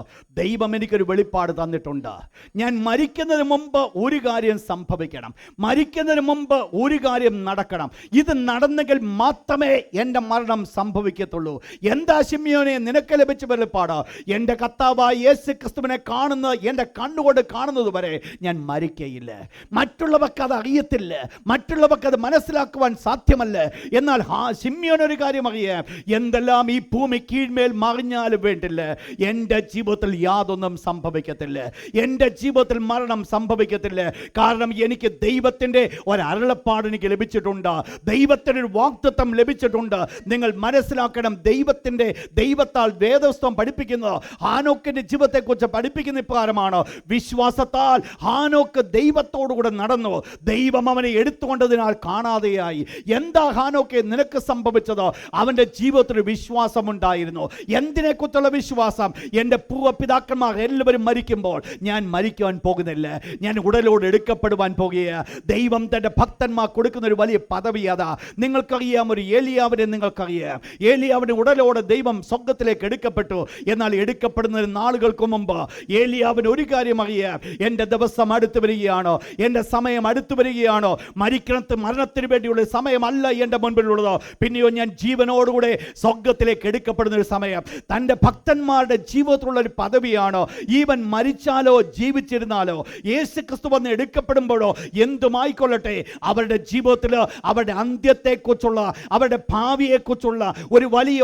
ദൈവം എനിക്കൊരു വെളിപ്പാട് തന്നിട്ടുണ്ട്. ഞാൻ മരിക്കുന്നതിന് മുമ്പ് ഒരു കാര്യം സംഭവിക്കണം, മരിക്കുന്നതിന് മുമ്പ് ഒരു കാര്യം നടക്കണം. ഇത് നടന്നെങ്കിൽ മാത്രമേ എൻ്റെ മരണം സംഭവിക്കത്തുള്ളൂ. എന്താ ശിമ്യോനെ നിനക്ക് ലഭിച്ച വെളിപ്പാട്? എൻ്റെ കർത്താവായ യേശു ക്രിസ്തുവിനെ കാണുന്നത്, എൻ്റെ കണ്ണുകൊണ്ട് കാണുന്നത് വരെ ഞാൻ മരിക്കയില്ല. മറ്റുള്ളവർക്ക് അത് അറിയത്തില്ല, മറ്റുള്ളവർക്ക് അത് മനസ്സിലാക്കുവാൻ സാധ്യമല്ല. എന്നാൽ ശിമ്യോനൊരു കാര്യം അറിയാം, എന്തെല്ലാം ഈ ഭൂമി കീഴ്മേൽ മറിഞ്ഞാലും വേണ്ടില്ല, എൻ്റെ ജീവിതത്തിൽ യാതൊന്നും സംഭവിക്കത്തില്ല, എൻ്റെ ജീവിതത്തിൽ മരണം സംഭവിക്കത്തില്ല. കാരണം എനിക്ക് ദൈവത്തിൻ്റെ ഒരു അരുളപ്പാട് എനിക്ക് ലഭിച്ചിട്ടുണ്ട്, ദൈവത്തിൻ്റെ ഒരു വാഗ്ദത്തം ലഭിച്ചിട്ടുണ്ട്. നിങ്ങൾ മനസ്സിലാക്കണം, ദൈവത്താൽ വേദപുസ്തകം പഠിപ്പിക്കുന്നത് ഹാനോക്കിൻ്റെ ജീവിതത്തെക്കുറിച്ച് പഠിപ്പിക്കുന്ന ഇപ്രകാരമാണ്. വിശ്വാസത്താൽ ഹാനോക്ക് ദൈവത്തോടുകൂടെ നടന്നു, ദൈവം അവനെ എടുത്തുകൊണ്ടതിനാൽ കാണാതെയായി. എന്താ ഹാനോക്കെ നിനക്ക് സംഭവിച്ചത്? അവൻ്റെ ജീവിതത്തിൽ വിശ്വാസമുണ്ടായിരുന്നു. എന്തിനെക്കുറിച്ചുള്ള വിശ്വാസം? എൻ്റെ പൂർവ്വപിതാക്കന്മാർ എല്ലാവരും മരിക്കുമ്പോൾ ഞാൻ മരിക്കുവാൻ പോകുന്നില്ല, ഞാൻ ഉടലോട് എടുക്കപ്പെടുവാൻ പോകുകയാണ്. ദൈവം തൻ്റെ ഭക്തന്മാർ കൊടുക്കുന്ന ഒരു വലിയ പദവി അതാ. നിങ്ങൾക്കറിയാം, ഒരു ഏലിയാവിനെ നിങ്ങൾക്കറിയാം. ഏലിയാവിൻ്റെ ഉടലോട് ദൈവം സ്വർഗത്തിലേക്ക് എടുക്കപ്പെട്ടു. എന്നാൽ എടുക്കപ്പെടുന്ന നാളുകൾക്ക് മുമ്പ് ഏലിയാവിന് ഒരു കാര്യം അറിയാം, എൻ്റെ ദിവസം അടുത്ത് വരികയാണോ, എൻ്റെ സമയം അടുത്ത് വരികയാണോ, മരണത്തിന് വേണ്ടിയുള്ള സമയമല്ല എൻ്റെ മുൻപിലുള്ളത്, പിന്നെയോ ഞാൻ ജീവനോടുകൂടെ സ്വർഗത്തിലേക്ക് എടുക്കപ്പെടുന്ന ഒരു സമയം. തൻ്റെ ഭക്തന്മാരുടെ ജീവിതത്തിലുള്ള ഒരു പദവിയാണ്. ഈവൻ മരിച്ചാലോ ജീവിച്ചിരുന്നാലോ യേശു ക്രിസ്തു വന്ന് എടുക്കപ്പെടുമ്പോഴോ എന്തുമായിക്കൊള്ളട്ടെ, അവരുടെ ജീവിതത്തിൽ അവരുടെ അന്ത്യത്തെക്കുറിച്ചുള്ള, അവരുടെ ഭാവിയെക്കുറിച്ചുള്ള ഒരു വലിയ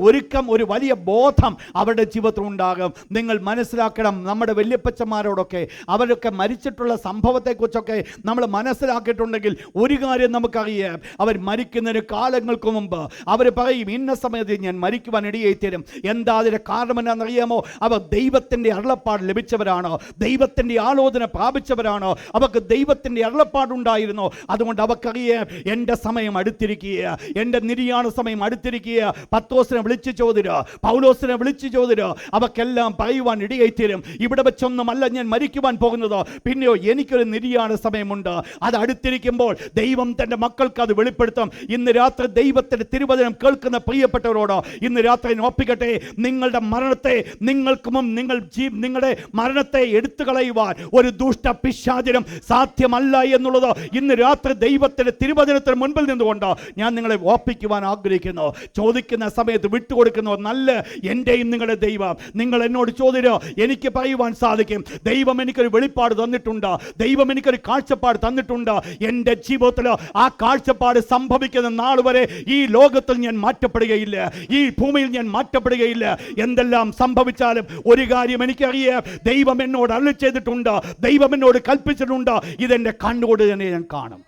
ഒരുക്കം, ഒരു വലിയ ബോധം അവരുടെ ജീവിതത്തിൽ ഉണ്ടാകും. നിങ്ങൾ മനസ്സിലാക്കണം, നമ്മുടെ വല്യപ്പച്ചന്മാരോടൊക്കെ അവരൊക്കെ മരിച്ചിട്ടുള്ള സംഭവത്തെക്കുറിച്ചൊക്കെ നമ്മൾ മനസ്സിലാക്കിയിട്ടുണ്ടെങ്കിൽ ഒരു കാര്യം നമുക്കറിയാം, അവർ മരിക്കുന്നതിന് കാലങ്ങൾക്ക് മുമ്പ് അവർ പറയും, ഇന്ന സമയത്ത് ഞാൻ മരിക്കുവാൻ ഇടയായിത്തീരും. എന്താ അതിൻ്റെ കാരണം എന്നാണെന്നറിയാമോ? അവർ ദൈവത്തിൻ്റെ അരുളപ്പാട് ലഭിച്ചവരാണ്, ദൈവത്തിൻ്റെ ആലോചന പ്രാപിച്ചവരാണ്, അവർക്ക് ദൈവത്തിൻ്റെ അരുളപ്പാടുണ്ടായിരുന്നു. അതുകൊണ്ട് അവർക്കറിയാം, എൻ്റെ സമയം അടുത്തിരിക്കുക, എൻ്റെ നിര്യാണ സമയം അടുത്തിരിക്കുക. പത്രോസിനെ വിളിച്ചു ചോദിക്കുക, പൗലോസിനെ വിളിച്ചു ചോദിക്കുക, അവർക്കെല്ലാം പറയുവാൻ ഇടയായിത്തീരും, ഇവിടെ വെച്ചൊന്നുമല്ല ഞാൻ മരിക്കുവാൻ പോകുന്നത്, പിന്നെയോ എനിക്കൊരു നിര്യാണ സമയമുണ്ട്, അത് അടുത്തിരിക്കുമ്പോൾ ദൈവം തൻ്റെ മക്കൾക്ക് അത് വെളിപ്പെടുത്തും. ഇന്ന് രാത്രി ദൈവത്തിൻ്റെ തിരുവചനം കേൾക്കുന്ന പ്രിയപ്പെട്ടവരോട് ഇന്ന് രാത്രി ഓർപ്പിക്കട്ടെ, നിങ്ങളുടെ മരണത്തെ, നിങ്ങളുടെ മരണത്തെ എടുത്തു കളയുവാൻ ഒരു ദുഷ്ട പിശാചിനും സാധ്യമല്ല എന്നുള്ളത് ഇന്ന് രാത്രി ദൈവത്തിൻ്റെ തിരുവചനത്തിന് മുൻപിൽ നിന്നുകൊണ്ട് ഞാൻ നിങ്ങളെ ഓർപ്പിക്കുവാൻ ആഗ്രഹിക്കുന്നു. ചോദിക്കുന്ന സമയത്ത് വിട്ടുകൊടുക്കുന്നു, നല്ല എൻ്റെയും നിങ്ങളുടെ ദൈവം. നിങ്ങൾ എന്നോട് ചോദിച്ചോ, എനിക്ക് പറയുവാൻ സാധിക്കും, ദൈവം എനിക്കൊരു വെളിപ്പാട് തന്നിട്ടുണ്ട്, ദൈവം എനിക്കൊരു കാഴ്ചപ്പാട് തന്നിട്ടുണ്ട്. എൻ്റെ ജീവിതത്തിൽ ആ കാഴ്ചപ്പാട് സംഭവിക്കുന്ന നാൾ വരെ ഈ ലോകത്തിൽ ഞാൻ മാറ്റപ്പെടുകയില്ല, ഈ ഭൂമിയിൽ ഞാൻ മാറ്റപ്പെടുകയില്ല. എന്തെല്ലാം സംഭവിച്ചാലും ഒരു കാര്യം എനിക്കറിയാം, ദൈവം എന്നോട് അരുളി ചെയ്തിട്ടുണ്ട്, ദൈവം എന്നോട് കൽപ്പിച്ചിട്ടുണ്ട്, ഇതെൻ്റെ കണ്ണുകൊണ്ട് തന്നെ ഞാൻ കാണും.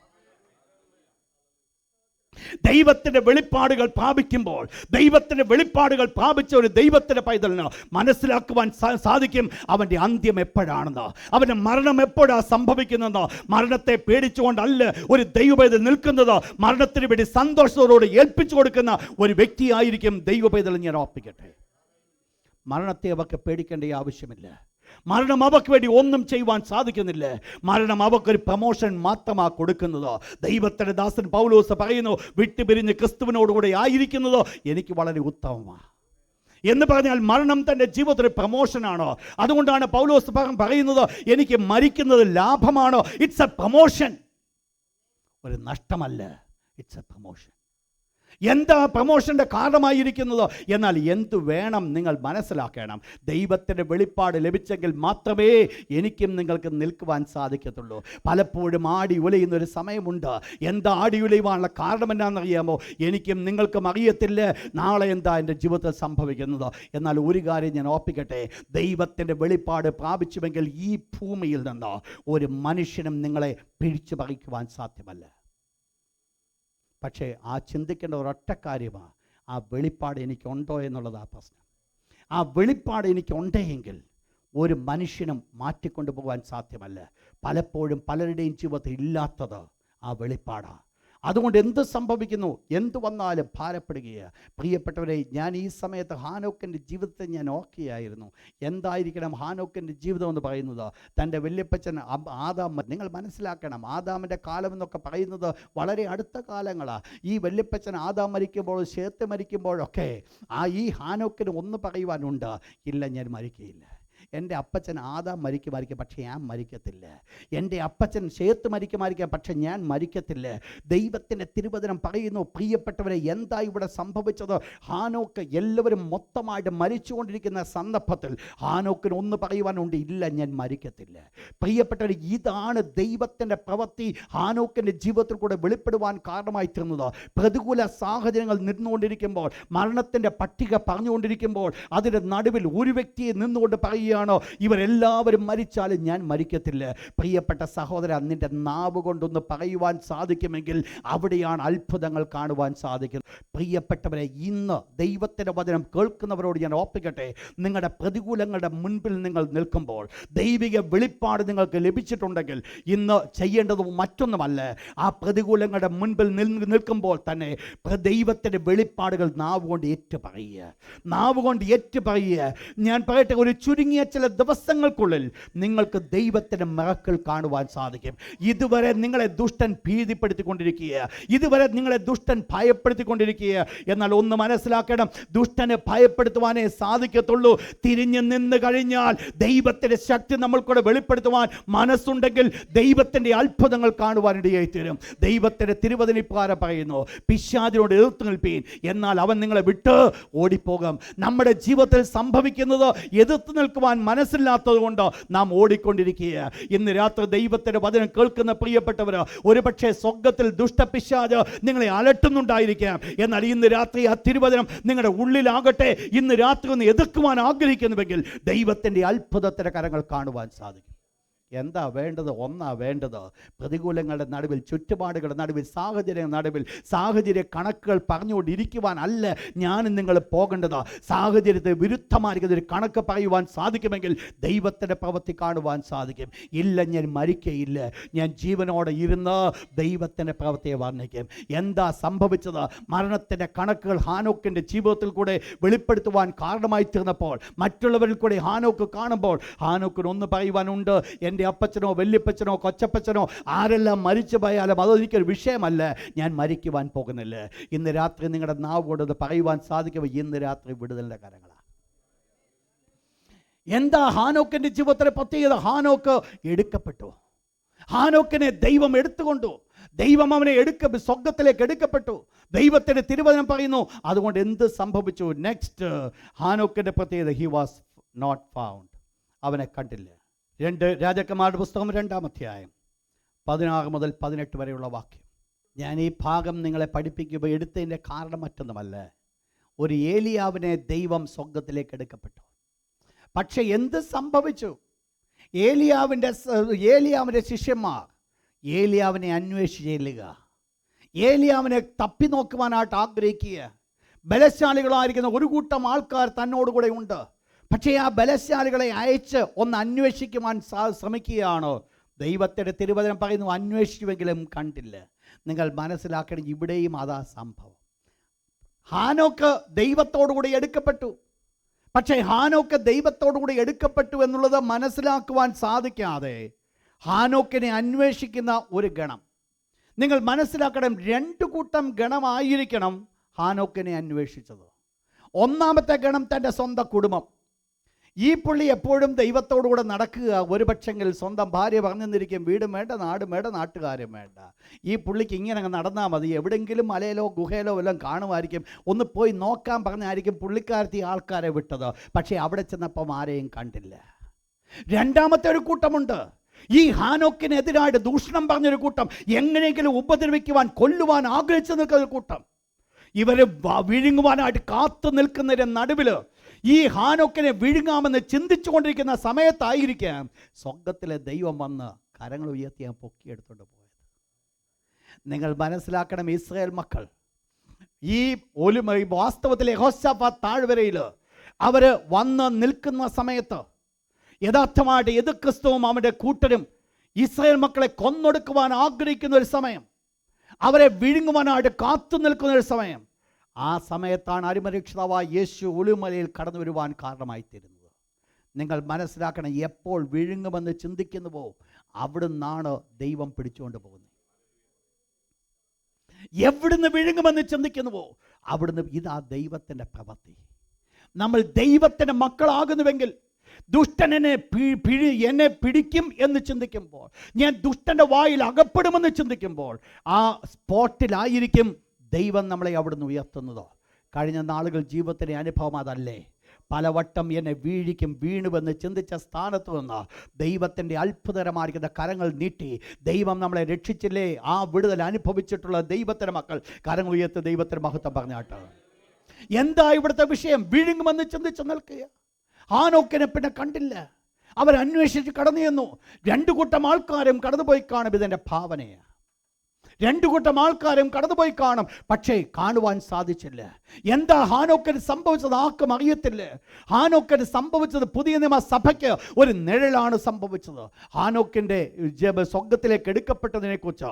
ദൈവത്തിൻ്റെ വെളിപ്പാടുകൾ പ്രാപിക്കുമ്പോൾ, ദൈവത്തിൻ്റെ വെളിപ്പാടുകൾ പ്രാപിച്ച ഒരു ദൈവത്തിൻ്റെ പൈതലിന് മനസ്സിലാക്കുവാൻ സാധിക്കും അവൻ്റെ അന്ത്യം എപ്പോഴാണെന്ന്, അവൻ്റെ മരണം എപ്പോഴാണ് സംഭവിക്കുന്നതെന്ന്. മരണത്തെ പേടിച്ചുകൊണ്ടല്ല ഒരു ദൈവപൈതൽ നിൽക്കുന്നത്, മരണത്തിന് വേണ്ടി സന്തോഷത്തോടെ ഏൽപ്പിച്ചു കൊടുക്കുന്ന ഒരു വ്യക്തിയായിരിക്കും ദൈവപൈതൽ. ഞാൻ ഓർപ്പിക്കട്ടെ, മരണത്തെ അവർക്ക് പേടിക്കേണ്ട ആവശ്യമില്ല. മരണം അവർക്ക് വേണ്ടി ഒന്നും ചെയ്യുവാൻ സാധിക്കുന്നില്ല. മരണം അവർക്കൊരു പ്രമോഷൻ മാത്രമാണ് കൊടുക്കുന്നത്. ദൈവത്തിൻ്റെ ദാസൻ പൗലോസ് പറയുന്നു, വിട്ടുപിരിഞ്ഞ് ക്രിസ്തുവിനോടുകൂടെ ആയിരിക്കുന്നത് എനിക്ക് വളരെ ഉത്തമമാണ് എന്ന് പറഞ്ഞാൽ മരണം തൻ്റെ ജീവിതത്തിൽ പ്രമോഷനാണ്. അതുകൊണ്ടാണ് പൗലോസ് പറയുന്നത്, എനിക്ക് മരിക്കുന്നത് ലാഭമാണ്. ഇറ്റ്സ് എ പ്രമോഷൻ, ഒരു നഷ്ടമല്ല, ഇറ്റ്സ് എ പ്രമോഷൻ. എന്താ പ്രമോഷൻ്റെ കാരണമായിരിക്കുന്നത്? എന്നാൽ എന്തു വേണം നിങ്ങൾ മനസ്സിലാക്കണം. ദൈവത്തിൻ്റെ വെളിപ്പാട് ലഭിച്ചെങ്കിൽ മാത്രമേ എനിക്കും നിങ്ങൾക്ക് നിൽക്കുവാൻ സാധിക്കത്തുള്ളൂ. പലപ്പോഴും ആടി ഉലയുന്നൊരു സമയമുണ്ട്. എന്താ ആടി ഉലയുവാനുള്ള കാരണം എന്നാണെന്നറിയാമോ? എനിക്കും നിങ്ങൾക്കും അറിയത്തില്ല നാളെ എന്താ എൻ്റെ ജീവിതത്തിൽ സംഭവിക്കുന്നത്. എന്നാൽ ഒരു കാര്യം ഞാൻ ഓർപ്പിക്കട്ടെ, ദൈവത്തിൻ്റെ വെളിപ്പാട് പ്രാപിച്ചുവെങ്കിൽ ഈ ഭൂമിയിൽ നിന്ന് ഒരു മനുഷ്യനും നിങ്ങളെ പിടിച്ചു പറിക്കുവാൻ സാധ്യമല്ല. പക്ഷേ ആ ചിന്തിക്കേണ്ട ഒരൊറ്റ കാര്യമാണ്, ആ വെളിപ്പാട് എനിക്കുണ്ടോ എന്നുള്ളതാണ് പ്രശ്നം. ആ വെളിപ്പാട് എനിക്കുണ്ടെങ്കിൽ ഒരു മനുഷ്യനും മാറ്റിക്കൊണ്ടു പോകാൻ സാധ്യമല്ല. പലപ്പോഴും പലരുടെയും ജീവിതത്തിൽ ഇല്ലാത്തത് ആ വെളിപ്പാടാണ്. അതുകൊണ്ട് എന്ത് സംഭവിക്കുന്നു, എന്ത് വന്നാലും ഭാരപ്പെടുകയാണ്. പ്രിയപ്പെട്ടവരെ, ഞാൻ ഈ സമയത്ത് ഹാനോക്കിൻ്റെ ജീവിതത്തെ ഞാൻ ഓർക്കുകയായിരുന്നു. എന്തായിരിക്കണം ഹാനോക്കിൻ്റെ ജീവിതം എന്ന് പറയുന്നത്? തൻ്റെ വല്യപ്പച്ചൻ ആദാം, നിങ്ങൾ മനസ്സിലാക്കണം, ആദാമിൻ്റെ കാലം എന്നൊക്കെ പറയുന്നത് വളരെ അടുത്ത കാലങ്ങളാണ്. ഈ വല്യപ്പച്ചൻ ആദാം മരിക്കുമ്പോൾ, ശേത്ത് മരിക്കുമ്പോഴൊക്കെ ഈ ഹാനോക്കിന് ഒന്ന് പറയുവാനുണ്ട്, ഇല്ല ഞാൻ മരിക്കുകയില്ല. എൻ്റെ അപ്പച്ചൻ ആദാം മരിക്കും പക്ഷേ ഞാൻ മരിക്കത്തില്ല. എൻ്റെ അപ്പച്ചൻ ശേത്ത് മരിക്കും പക്ഷേ ഞാൻ മരിക്കത്തില്ല. ദൈവത്തിൻ്റെ തിരുവചനം പറയുന്നു, പ്രിയപ്പെട്ടവരെ, എന്താ ഇവിടെ സംഭവിച്ചത്? ഹാനോക്ക് എല്ലാവരും മൊത്തമായിട്ട് മരിച്ചുകൊണ്ടിരിക്കുന്ന സന്ദർഭത്തിൽ ഹാനോക്കിന് ഒന്ന് പറയുവാനുണ്ട്, ഇല്ല ഞാൻ മരിക്കത്തില്ല. പ്രിയപ്പെട്ടവരെ, ഇതാണ് ദൈവത്തിൻ്റെ പ്രവൃത്തി ഹാനോക്കിൻ്റെ ജീവിതത്തിൽ കൂടെ വെളിപ്പെടുവാൻ കാരണമായി തീർന്നത്. പ്രതികൂല സാഹചര്യങ്ങൾ നിന്നുകൊണ്ടിരിക്കുമ്പോൾ, മരണത്തിൻ്റെ പട്ടിക പറഞ്ഞുകൊണ്ടിരിക്കുമ്പോൾ, അതിൻ്റെ നടുവിൽ ഒരു വ്യക്തിയെ നിന്നുകൊണ്ട് പറയുക, ഇവരെല്ലാവരും മരിച്ചാലും ഞാൻ മരിക്കത്തില്ല. പ്രിയപ്പെട്ട സഹോദര, നിന്റെ നാവ് കൊണ്ടൊന്ന് പറയുവാൻ സാധിക്കുമെങ്കിൽ അവിടെയാണ് അത്ഭുതങ്ങൾ കാണുവാൻ സാധിക്കുന്നത്. പ്രിയപ്പെട്ടവരെ, ഇന്ന് ദൈവത്തിൻ്റെ വചനം കേൾക്കുന്നവരോട് ഞാൻ ഓർപ്പിക്കട്ടെ, നിങ്ങളുടെ പ്രതികൂലങ്ങളുടെ മുൻപിൽ നിങ്ങൾ നിൽക്കുമ്പോൾ, ദൈവിക വെളിപ്പാട് നിങ്ങൾക്ക് ലഭിച്ചിട്ടുണ്ടെങ്കിൽ ഇന്ന് ചെയ്യേണ്ടത് മറ്റൊന്നുമല്ല, ആ പ്രതികൂലങ്ങളുടെ മുൻപിൽ നിൽക്കുമ്പോൾ തന്നെ ദൈവത്തിൻ്റെ വെളിപ്പാടുകൾ നാവ് കൊണ്ട് ഏറ്റുപറയുക. നാവ് കൊണ്ട് ഏറ്റുപറയുക. ഞാൻ പറയട്ടെ, ഒരു ചുരുങ്ങിയ ചില ദിവസങ്ങൾക്കുള്ളിൽ നിങ്ങൾക്ക് ദൈവത്തിൻ്റെ മിറക്കിൾ കാണുവാൻ സാധിക്കും. ഇതുവരെ നിങ്ങളെ ദുഷ്ടൻ ഭീതിപ്പെടുത്തിക്കൊണ്ടിരിക്കുക, ഇതുവരെ നിങ്ങളെ ദുഷ്ടൻ ഭയപ്പെടുത്തിക്കൊണ്ടിരിക്കുക. എന്നാൽ ഒന്ന് മനസ്സിലാക്കണം, ദുഷ്ടനെ ഭയപ്പെടുത്തുവാനേ സാധിക്കത്തുള്ളൂ. തിരിഞ്ഞു നിന്ന് കഴിഞ്ഞാൽ ദൈവത്തിൻ്റെ ശക്തി നമ്മൾക്കൂടെ വെളിപ്പെടുത്തുവാൻ മനസ്സുണ്ടെങ്കിൽ ദൈവത്തിൻ്റെ അത്ഭുതങ്ങൾ കാണുവാനിടയായി തീരും. ദൈവത്തിൻ്റെ തിരുവചനം ഇപ്രകാരം പറയുന്നു, പിശാചിനോട് എതിർത്ത് നിൽപ്പീൻ, എന്നാൽ അവൻ നിങ്ങളെ വിട്ട് ഓടിപ്പോകും. നമ്മുടെ ജീവിതത്തിൽ സംഭവിക്കുന്നത് എതിർത്ത് നിൽക്കുവാൻ മനസ്സില്ലാത്തത് കൊണ്ട് നാം ഓടിക്കൊണ്ടിരിക്കുക. ഇന്ന് രാത്രി ദൈവത്തിന്റെ വചനം കേൾക്കുന്ന പ്രിയപ്പെട്ടവർ, ഒരുപക്ഷെ സ്വർഗ്ഗത്തിൽ ദുഷ്ടപിശാച് നിങ്ങളെ അലട്ടുന്നുണ്ടായിരിക്കാം. എന്നാൽ ഇന്ന് രാത്രി ആ തിരുവചനം നിങ്ങളുടെ ഉള്ളിലാകട്ടെ. ഇന്ന് രാത്രി ഒന്ന് എതിർക്കുവാൻ ആഗ്രഹിക്കുന്നുവെങ്കിൽ ദൈവത്തിന്റെ അത്ഭുതത്തിന്റെ കരങ്ങൾ കാണുവാൻ സാധിക്കും. എന്താ വേണ്ടത്? ഒന്നാ വേണ്ടത്, പ്രതികൂലങ്ങളുടെ നടുവിൽ, ചുറ്റുപാടുകളുടെ നടുവിൽ, സാഹചര്യങ്ങളുടെ നടുവിൽ സാഹചര്യ കണക്കുകൾ പറഞ്ഞുകൊണ്ടിരിക്കുവാൻ അല്ല ഞാനും നിങ്ങൾ പോകേണ്ടത്. സാഹചര്യത്തെ വിരുദ്ധമായിരിക്കുന്ന ഒരു കണക്ക് പറയുവാൻ സാധിക്കുമെങ്കിൽ ദൈവത്തിൻ്റെ പ്രവൃത്തി കാണുവാൻ സാധിക്കും. ഇല്ല ഞാൻ മരിക്കയില്ല, ഞാൻ ജീവനോടെ ഇരുന്ന് ദൈവത്തിൻ്റെ പ്രവൃത്തിയെ വർണ്ണിക്കും. എന്താ സംഭവിച്ചത്? മരണത്തിൻ്റെ കണക്കുകൾ ഹാനോക്കിൻ്റെ ജീവിതത്തിൽ കൂടെ വെളിപ്പെടുത്തുവാൻ കാരണമായി തീർന്നപ്പോൾ, മറ്റുള്ളവരിൽ കൂടെ ഹാനോക്ക് കാണുമ്പോൾ ഹാനോക്കിന് ഒന്ന് പറയുവാനുണ്ട്, എൻ്റെ അപ്പച്ചനോ വല്യപ്പച്ചനോ കൊച്ചപ്പച്ചനോ ആരെല്ലാം മരിച്ചു പോയാലും അതെനിക്കൊരു വിഷയമല്ല, ഞാൻ മരിക്കുവാൻ പോകുന്നില്ല. ഇന്ന് രാത്രി നിങ്ങളുടെ നാവ് കൊണ്ട് പറയുവാൻ സാധിക്കുമ്പോൾ ഇന്ന് രാത്രി വിടുതലിൻ്റെ കരങ്ങളാണ്. എന്താ ഹാനോക്കിൻ്റെ ജീവിതത്തിലെ പ്രത്യേകത? ഹാനോക്ക് എടുക്കപ്പെട്ടു. ഹാനോക്കിനെ ദൈവം എടുത്തുകൊണ്ടു. ദൈവം അവനെ സ്വർഗ്ഗത്തിലേക്ക് എടുക്കപ്പെട്ടു. ദൈവത്തിൻ്റെ തിരുവചനം പറയുന്നു. അതുകൊണ്ട് എന്ത് സംഭവിച്ചു? നെക്സ്റ്റ് ഹാനോക്കിൻ്റെ പ്രത്യേകത, ഹി വാസ് നോട്ട് ഫൗണ്ട്, അവനെ കണ്ടില്ല. 2 രാജാക്കന്മാരുടെ പുസ്തകം 2-ാം അധ്യായം 16 മുതൽ 18 വരെയുള്ള വാക്യം. ഞാൻ ഈ ഭാഗം നിങ്ങളെ പഠിപ്പിക്കുമ്പോൾ എടുത്തതിൻ്റെ കാരണം മറ്റൊന്നുമല്ല, ഒരു ഏലിയാവിനെ ദൈവം സ്വർഗ്ഗത്തിലേക്ക് എടുക്കപ്പെട്ടു. പക്ഷെ എന്ത് സംഭവിച്ചു? ഏലിയാവിൻ്റെ ശിഷ്യന്മാർ ഏലിയാവിനെ അന്വേഷിച്ച് ചെല്ലുക. ഏലിയാവിനെ തപ്പി നോക്കുവാനായിട്ട് ആഗ്രഹിക്കുക. ബലശാലികളായിരിക്കുന്ന ഒരു കൂട്ടം ആൾക്കാർ തന്നോടുകൂടെ ഉണ്ട്. പക്ഷേ ആ ബലശാലികളെ അയച്ച് ഒന്ന് അന്വേഷിക്കുവാൻ ശ്രമിക്കുകയാണ്. ദൈവത്തിൻ്റെ തിരുവചനം പറയുന്നു, അന്വേഷിച്ചുവെങ്കിലും കണ്ടില്ല. നിങ്ങൾ മനസ്സിലാക്കണം, ഇവിടെയും അതാ സംഭവം. ഹാനോക്ക് ദൈവത്തോടുകൂടി എടുക്കപ്പെട്ടു. പക്ഷേ ഹാനോക്ക് ദൈവത്തോടുകൂടി എടുക്കപ്പെട്ടു എന്നുള്ളത് മനസ്സിലാക്കുവാൻ സാധിക്കാതെ ഹാനോക്കിനെ അന്വേഷിക്കുന്ന ഒരു ഗണം. നിങ്ങൾ മനസ്സിലാക്കണം, രണ്ട് കൂട്ടം ഗണമായിരിക്കണം ഹാനോക്കിനെ അന്വേഷിച്ചത്. ഒന്നാമത്തെ ഗണം തൻ്റെ സ്വന്തം കുടുംബം. ഈ പുള്ളി എപ്പോഴും ദൈവത്തോടുകൂടെ നടക്കുക. ഒരു പക്ഷെങ്കിൽ സ്വന്തം ഭാര്യ പറഞ്ഞെന്നിരിക്കും, വീടും വേണ്ട, നാടും വേണ്ട, നാട്ടുകാരും വേണ്ട. ഈ പുള്ളിക്ക് ഇങ്ങനെ അങ്ങ് നടന്നാൽ മതി. എവിടെയെങ്കിലും മലയിലോ ഗുഹയിലോ വല്ലതും കാണുമായിരിക്കും. ഒന്ന് പോയി നോക്കാൻ പറഞ്ഞായിരിക്കും പുള്ളിക്കാരത്തി ആൾക്കാരെ വിട്ടത്. പക്ഷേ അവിടെ ചെന്നപ്പം ആരെയും കണ്ടില്ല. രണ്ടാമത്തെ ഒരു കൂട്ടമുണ്ട്, ഈ ഹാനോക്കിനെതിരായിട്ട് ദൂഷണം പറഞ്ഞൊരു കൂട്ടം, എങ്ങനെയെങ്കിലും ഉപദ്രവിക്കുവാൻ, കൊല്ലുവാൻ ആഗ്രഹിച്ചു നിൽക്കുന്ന ഒരു കൂട്ടം. ഇവരെ വിഴുങ്ങുവാനായിട്ട് കാത്തു നിൽക്കുന്നതിൻ്റെ നടുവിൽ ഈ ഹാനോക്കിനെ വിഴുങ്ങാമെന്ന് ചിന്തിച്ചു കൊണ്ടിരിക്കുന്ന സമയത്തായിരിക്കാം സ്വർഗത്തിലെ ദൈവം വന്ന് കരങ്ങൾ ഉയർത്തി പൊക്കിയെടുത്തുകൊണ്ട് പോയത്. നിങ്ങൾ മനസ്സിലാക്കണം, ഇസ്രായേൽ മക്കൾ ഈ വാസ്തവത്തിലെ യഹോശാഫാത്ത് താഴ്വരയിൽ അവർ വന്ന് നിൽക്കുന്ന സമയത്ത് യഥാർത്ഥമായിട്ട് എതിർക്രിസ്തുവും അവൻ്റെ കൂട്ടരും ഇസ്രായേൽ മക്കളെ കൊന്നൊടുക്കുവാൻ ആഗ്രഹിക്കുന്ന ഒരു സമയം, അവരെ വിഴുങ്ങുവാനായിട്ട് കാത്തു നിൽക്കുന്ന ഒരു സമയം. ആ സമയത്താണ് അരിമരക്ഷിതാവായ യേശു ഒലിവുമലയിൽ കടന്നു വരുവാൻ കാരണമായിത്തീരുന്നത്. നിങ്ങൾ മനസ്സിലാക്കണം, എപ്പോൾ വിഴുങ്ങുമെന്ന് ചിന്തിക്കുന്നുവോ അവിടുന്നാണ് ദൈവം പിടിച്ചുകൊണ്ട് പോകുന്നത്. എവിടുന്ന് വിഴുങ്ങുമെന്ന് ചിന്തിക്കുന്നുവോ അവിടുന്ന്. ഇതാ ദൈവത്തിൻ്റെ പ്രവൃത്തി. നമ്മൾ ദൈവത്തിൻ്റെ മക്കളാകുന്നുവെങ്കിൽ, ദുഷ്ടൻ എന്നെ പിടിക്കും എന്ന് ചിന്തിക്കുമ്പോൾ, ഞാൻ ദുഷ്ടൻ്റെ വായിൽ അകപ്പെടുമെന്ന് ചിന്തിക്കുമ്പോൾ, ആ സ്പോട്ടിലായിരിക്കും ദൈവം നമ്മളെ അവിടുന്ന് ഉയർത്തുന്നത്. കഴിഞ്ഞ നാളുകൾ ജീവിതത്തിൻ്റെ അനുഭവം അതല്ലേ? പലവട്ടം എന്നെ വീണുവെന്ന് ചിന്തിച്ച സ്ഥാനത്ത് നിന്ന് ദൈവത്തിൻ്റെ അത്ഭുതകരമായിരിക്കുന്ന കരങ്ങൾ നീട്ടി ദൈവം നമ്മളെ രക്ഷിച്ചില്ലേ? ആ വിടുതൽ അനുഭവിച്ചിട്ടുള്ള ദൈവത്തിൻ്റെ മക്കൾ കരങ്ങൾ ഉയർത്തി ദൈവത്തിൻ്റെ മഹത്വം പറഞ്ഞാട്ട്. എന്താ ഇവിടുത്തെ വിഷയം? വിഴുങ്ങുമെന്ന് ചിന്തിച്ച് നിൽക്കുക. ഹാനോക്കിനെ പിന്നെ കണ്ടില്ല. അവരന്വേഷിച്ച് കടന്നു ചെന്നു. രണ്ടു കൂട്ടം ആൾക്കാരും കടന്നുപോയി കാണും. ഇതെൻ്റെ ഭാവനയാണ്. രണ്ടു കൂട്ടം ആൾക്കാരും കടന്നുപോയി കാണും, പക്ഷേ കാണുവാൻ സാധിച്ചില്ല. എന്താ ഹാനോക്കിന് സംഭവിച്ചത്? ആർക്കും അറിയത്തില്ല. ഹാനോക്കിന് സംഭവിച്ചത് പുതിയ നിയമ സഭയ്ക്ക് ഒരു നിഴലാണ് സംഭവിച്ചത്. ഹാനോക്കിൻ്റെ സ്വർഗത്തിലേക്ക് എടുക്കപ്പെട്ടതിനെക്കുറിച്ച്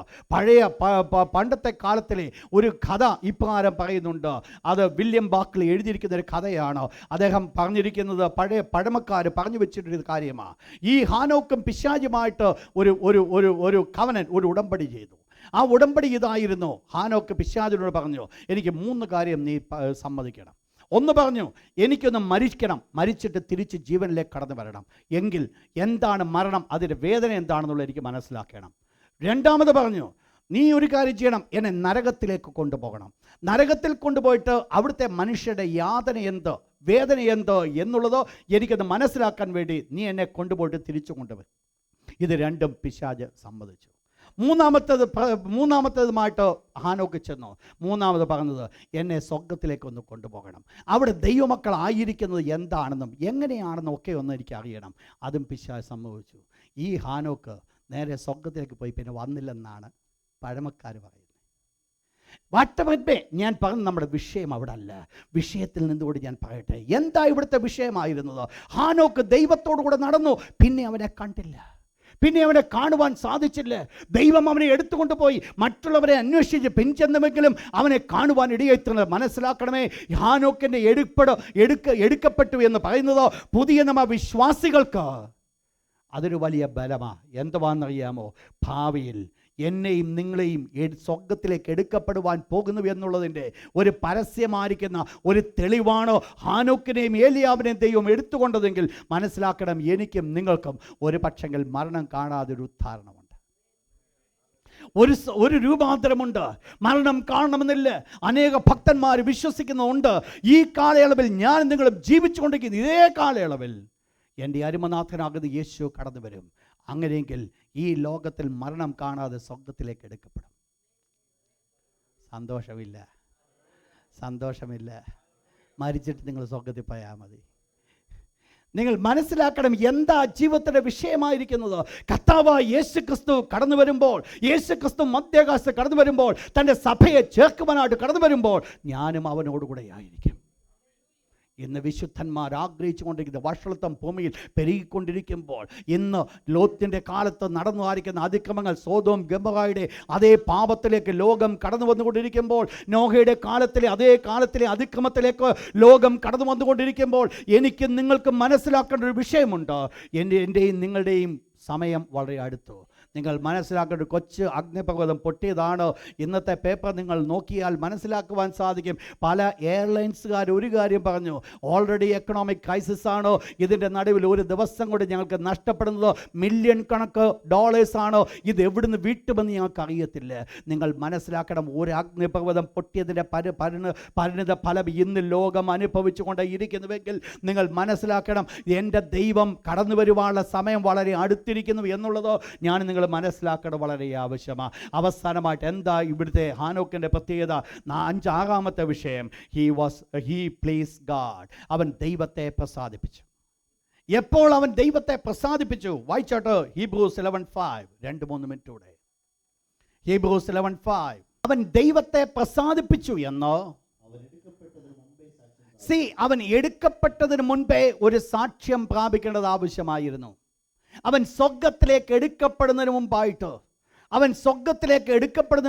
പണ്ടത്തെ കാലത്തിലെ ഒരു കഥ ഇപ്രകാരം പറയുന്നുണ്ട്. അത് വില്യം ബാക്ക്ലി എഴുതിയിരിക്കുന്ന ഒരു കഥയാണ്. അദ്ദേഹം പറഞ്ഞിരിക്കുന്നത് പഴമക്കാർ പറഞ്ഞു വെച്ചിട്ടൊരു കാര്യമാണ്. ഈ ഹാനോക്കും പിശാചുമായിട്ട് ഒരു കവനൻ, ഒരു ഉടമ്പടി ചെയ്തു. ആ ഉടമ്പടി ഇതായിരുന്നു. ഹാനോക്ക് പിശാചിനോട് പറഞ്ഞു, എനിക്ക് 3 കാര്യം നീ സമ്മതിക്കണം. ഒന്ന് പറഞ്ഞു, എനിക്കൊന്ന് മരിക്കണം, മരിച്ചിട്ട് തിരിച്ച് ജീവനിലേക്ക് കടന്നു വരണം. എങ്കിൽ എന്താണ് മരണം, അതിൻ്റെ വേദന എന്താണെന്നുള്ളത് എനിക്ക് മനസ്സിലാക്കണം. രണ്ടാമത് പറഞ്ഞു, നീ ഒരു കാര്യം ചെയ്യണം, എന്നെ നരകത്തിലേക്ക് കൊണ്ടുപോകണം. നരകത്തിൽ കൊണ്ടുപോയിട്ട് അവിടുത്തെ മനുഷ്യരുടെ യാതന എന്ത്, വേദന എന്ത് എന്നുള്ളത് എനിക്കൊന്ന് മനസ്സിലാക്കാൻ വേണ്ടി നീ എന്നെ കൊണ്ടുപോയിട്ട് തിരിച്ചു കൊണ്ടുവരും. ഇത് രണ്ടും പിശാച് സമ്മതിച്ചു. മൂന്നാമത്തേതുമായിട്ട് ഹാനോക്ക് ചെന്നു. മൂന്നാമത് പറഞ്ഞത്, എന്നെ സ്വർഗത്തിലേക്കൊന്ന് കൊണ്ടുപോകണം. അവിടെ ദൈവമക്കളായിരിക്കുന്നത് എന്താണെന്നും എങ്ങനെയാണെന്നും ഒക്കെ ഒന്ന് എനിക്ക് അറിയണം. അതും പിശാച് സമ്മതിച്ചു. ഈ ഹാനോക്ക് നേരെ സ്വർഗത്തിലേക്ക് പോയി പിന്നെ വന്നില്ലെന്നാണ് പഴമക്കാർ പറയുന്നത്. വാട്ടവേ, ഞാൻ പറഞ്ഞ നമ്മുടെ വിഷയം അവിടെ അല്ല. വിഷയത്തിൽ നിന്നുകൂടി ഞാൻ പറയട്ടെ, എന്താ ഇവിടുത്തെ വിഷയമായിരുന്നത്? ഹാനോക്ക് ദൈവത്തോടു കൂടെ നടന്നു, പിന്നെ അവനെ കണ്ടില്ല, പിന്നെ അവനെ കാണുവാൻ സാധിച്ചില്ല. ദൈവം അവനെ എടുത്തുകൊണ്ടുപോയി മറ്റുള്ളവരെ അന്വേഷിച്ച് പിൻചെന്നുമെങ്കിലും അവനെ കാണുവാൻ ഇടയായിത്തീർന്നത്. മനസ്സിലാക്കണമേ, ഹാനോക്കിൻ്റെ എടുക്കപ്പെട്ടു എന്ന് പറയുന്നത് പുതിയ നമ്മ വിശ്വാസികൾക്ക് അതൊരു വലിയ ബലമാണ്. എന്തുവാണെന്നറിയാമോ? ഭാവിയിൽ എന്നെയും നിങ്ങളെയും സ്വർഗത്തിലേക്ക് എടുക്കപ്പെടുവാൻ പോകുന്നു എന്നുള്ളതിൻ്റെ ഒരു പരസ്യമായിരിക്കുന്ന ഒരു തെളിവാണ് ഹാനോക്കിനെയും ഏലിയാവിനെയും ദൈവം എടുത്തുകൊണ്ടതെങ്കിൽ മനസ്സിലാക്കണം, എനിക്കും നിങ്ങൾക്കും ഒരു പക്ഷെങ്കിൽ മരണം കാണാതെ ഒരു ഉദ്ധാരണമുണ്ട്, ഒരു രൂപാന്തരമുണ്ട്. മരണം കാണണമെന്നില്ല അനേക ഭക്തന്മാർ വിശ്വസിക്കുന്നുണ്ട്. ഈ കാലയളവിൽ ഞാൻ നിങ്ങളും ജീവിച്ചുകൊണ്ടിരിക്കുന്ന ഇതേ കാലയളവിൽ എൻ്റെ അരുമനാഥനാകുന്ന യേശു കടന്നു വരും. അങ്ങനെയെങ്കിൽ ഈ ലോകത്തിൽ മരണം കാണാതെ സ്വർഗത്തിലേക്ക് എടുക്കപ്പെടും. സന്തോഷമില്ല. മരിച്ചിട്ട് നിങ്ങൾ സ്വർഗത്തിൽ പോയാൽ മതി. നിങ്ങൾ മനസ്സിലാക്കണം എന്താ ജീവിതത്തിൻ്റെ വിഷയമായിരിക്കുന്നത്. കർത്താവായ യേശു ക്രിസ്തു കടന്നു വരുമ്പോൾ, യേശു ക്രിസ്തു മധ്യാകാശത്ത് കടന്നു വരുമ്പോൾ, തൻ്റെ സഭയെ ചേർക്കുവാനായിട്ട് കടന്നു വരുമ്പോൾ ഞാനും അവനോടുകൂടെ ആയിരിക്കും. ഇന്ന് വിശുദ്ധന്മാർ ആഗ്രഹിച്ചു കൊണ്ടിരിക്കുന്ന വഷളത്വം ഭൂമിയിൽ പെരുകിക്കൊണ്ടിരിക്കുമ്പോൾ, ഇന്ന് ലോത്തിൻ്റെ കാലത്ത് നടന്നു ആയിരിക്കുന്ന അതിക്രമങ്ങൾ, സോദോം ഗൊമോറയുടെ അതേ പാപത്തിലേക്ക് ലോകം കടന്നു വന്നുകൊണ്ടിരിക്കുമ്പോൾ, നോഹയുടെ കാലത്തിലെ അതേ കാലത്തിലെ അതിക്രമത്തിലേക്ക് ലോകം കടന്നു വന്നുകൊണ്ടിരിക്കുമ്പോൾ, എനിക്കും നിങ്ങൾക്കും മനസ്സിലാക്കേണ്ട ഒരു വിഷയമുണ്ട്. എൻ്റെയും നിങ്ങളുടെയും സമയം വളരെ അടുത്തു. നിങ്ങൾ മനസ്സിലാക്കേണ്ട ഒരു കൊച്ചു അഗ്നിപർവ്വതം പൊട്ടിയതാണ്. ഇന്നത്തെ പേപ്പർ നിങ്ങൾ നോക്കിയാൽ മനസ്സിലാക്കുവാൻ സാധിക്കും. പല എയർലൈൻസുകാർ ഒരു കാര്യം പറഞ്ഞു, ഓൾറെഡി എക്കണോമിക് ക്രൈസിസ് ആണ്, ഇതിൻ്റെ നടുവിൽ ഒരു ദിവസം കൊണ്ട് ഞങ്ങൾക്ക് നഷ്ടപ്പെടുന്നത് മില്യൺ കണക്ക് ഡോളേഴ്സാണ്, ഇത് എവിടുന്ന് വീട്ടുമെന്ന് ഞങ്ങൾക്ക് അറിയത്തില്ല. നിങ്ങൾ മനസ്സിലാക്കണം, ഒരു അഗ്നിപർവ്വതം പൊട്ടിയതിൻ്റെ പരിണിത ഫലം ഇന്ന് ലോകം അനുഭവിച്ചു കൊണ്ട് ഇരിക്കുന്നുവെങ്കിൽ നിങ്ങൾ മനസ്സിലാക്കണം, എൻ്റെ ദൈവം കടന്നു വരുവാനുള്ള സമയം വളരെ അടുത്തിരിക്കുന്നു എന്നുള്ളത് ഞാൻ നിങ്ങൾ മനസ്സിലാക്കേണ്ടത് വളരെ ആവശ്യമാണ്. അവസാനമായിട്ട് എന്താ ഇവിടുത്തെ ഹാനോക്കിൻ്റെ പ്രത്യേകത? 5-6 വിഷയം, ഹി പ്ലീസ് ഗാഡ്. അവൻ ദൈവത്തെ പ്രസാദിപ്പിച്ചു. എപ്പോൾ അവൻ ദൈവത്തെ പ്രസാദിപ്പിച്ചു? വായിച്ചോട്ട് ഹീബ്രൂസ് 11:5. 2-3 മിനിറ്റ് കൂടെ. ഹീബ്രൂസ് 11:5. അവൻ ദൈവത്തെ പ്രസാദിപ്പിച്ചു എന്ന് അവൻ എടുക്കപ്പെട്ടതിന് മുൻപേ ഒരു സാക്ഷ്യം പ്രാപിക്കേണ്ടത് ആവശ്യമായിരുന്നു. അവൻ സ്വർഗത്തിലേക്ക് എടുക്കപ്പെടുന്നതിന്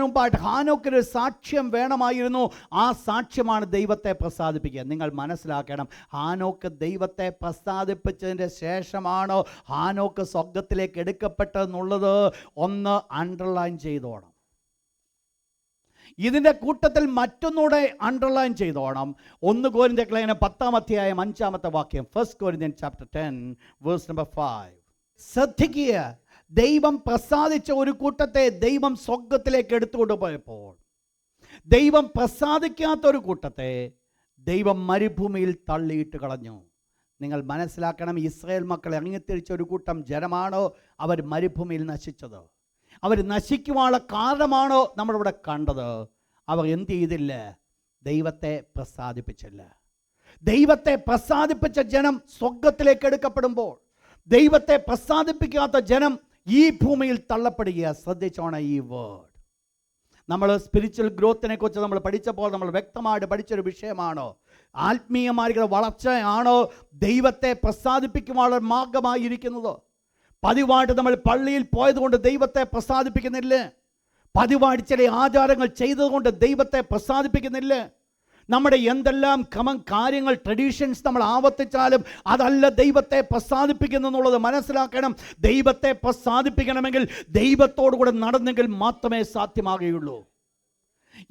മുമ്പായിട്ട് ഹാനോക്കിന് സാക്ഷ്യം വേണമായിരുന്നു. ആ സാക്ഷ്യമാണ് ദൈവത്തെ പ്രസാദിപ്പിക്കുക. നിങ്ങൾ മനസ്സിലാക്കണം, ഹാനോക്ക് ദൈവത്തെ പ്രസാദിപ്പിച്ചതിൻ്റെ ശേഷമാണ് ഹാനോക്ക് സ്വർഗത്തിലേക്ക് എടുക്കപ്പെട്ടതെന്നുള്ളത് ഒന്ന് അണ്ടർലൈൻ ചെയ്തോണം. ഇതിൻ്റെ കൂട്ടത്തിൽ മറ്റൊന്നുകൂടെ അണ്ടർലൈൻ ചെയ്തോണം. 1 കൊരിന്ത്യർ ലേഖനം 10-5 1 Corinthians chapter 10 verse number 5. ശ്രദ്ധിക്കുക, ദൈവം പ്രസാദിച്ച ഒരു കൂട്ടത്തെ ദൈവം സ്വർഗത്തിലേക്ക് എടുത്തുകൊണ്ട് പോയപ്പോൾ, ദൈവം പ്രസാദിക്കാത്തൊരു കൂട്ടത്തെ ദൈവം മരുഭൂമിയിൽ തള്ളിയിട്ട് കളഞ്ഞു. നിങ്ങൾ മനസ്സിലാക്കണം, ഇസ്രായേൽ മക്കൾ ഇറങ്ങിത്തിരിച്ച ഒരു കൂട്ടം ജനമാണോ അവർ മരുഭൂമിയിൽ നശിച്ചത്? അവർ നശിക്കുവാനുള്ള കാരണമാണോ നമ്മളിവിടെ കണ്ടത്? അവർ എന്ത് ചെയ്തില്ല? ദൈവത്തെ പ്രസാദിപ്പിച്ചില്ല. ദൈവത്തെ പ്രസാദിപ്പിച്ച ജനം സ്വർഗത്തിലേക്ക് എടുക്കപ്പെടുമ്പോൾ, ദൈവത്തെ പ്രസാദിപ്പിക്കാത്ത ജനം ഈ ഭൂമിയിൽ തള്ളപ്പെടുക. ശ്രദ്ധിച്ചോണം ഈ വേർഡ്. നമ്മൾ സ്പിരിച്വൽ ഗ്രോത്തിനെ കുറിച്ച് നമ്മൾ പഠിച്ചപ്പോൾ നമ്മൾ വ്യക്തമായിട്ട് പഠിച്ചൊരു വിഷയമാണ്. ആത്മീയമായിട്ടുള്ള വളർച്ചയാണോ ദൈവത്തെ പ്രസാദിപ്പിക്കുവാനുള്ള മാർഗമായിരിക്കുന്നത്? പതിവായിട്ട് നമ്മൾ പള്ളിയിൽ പോയതുകൊണ്ട് ദൈവത്തെ പ്രസാദിപ്പിക്കുന്നില്ല. പതിവായിട്ട് ചില ആചാരങ്ങൾ ചെയ്തതുകൊണ്ട് ദൈവത്തെ പ്രസാദിപ്പിക്കുന്നില്ല. നമ്മുടെ എന്തെല്ലാം കാര്യങ്ങൾ, ട്രഡീഷൻസ് നമ്മൾ ആവർത്തിച്ചാലും അതല്ല ദൈവത്തെ പ്രസാദിപ്പിക്കുന്നെന്നുള്ളത് മനസ്സിലാക്കണം. ദൈവത്തെ പ്രസാദിപ്പിക്കണമെങ്കിൽ ദൈവത്തോടു കൂടെ നടന്നെങ്കിൽ മാത്രമേ സാധ്യമാകുകയുള്ളൂ.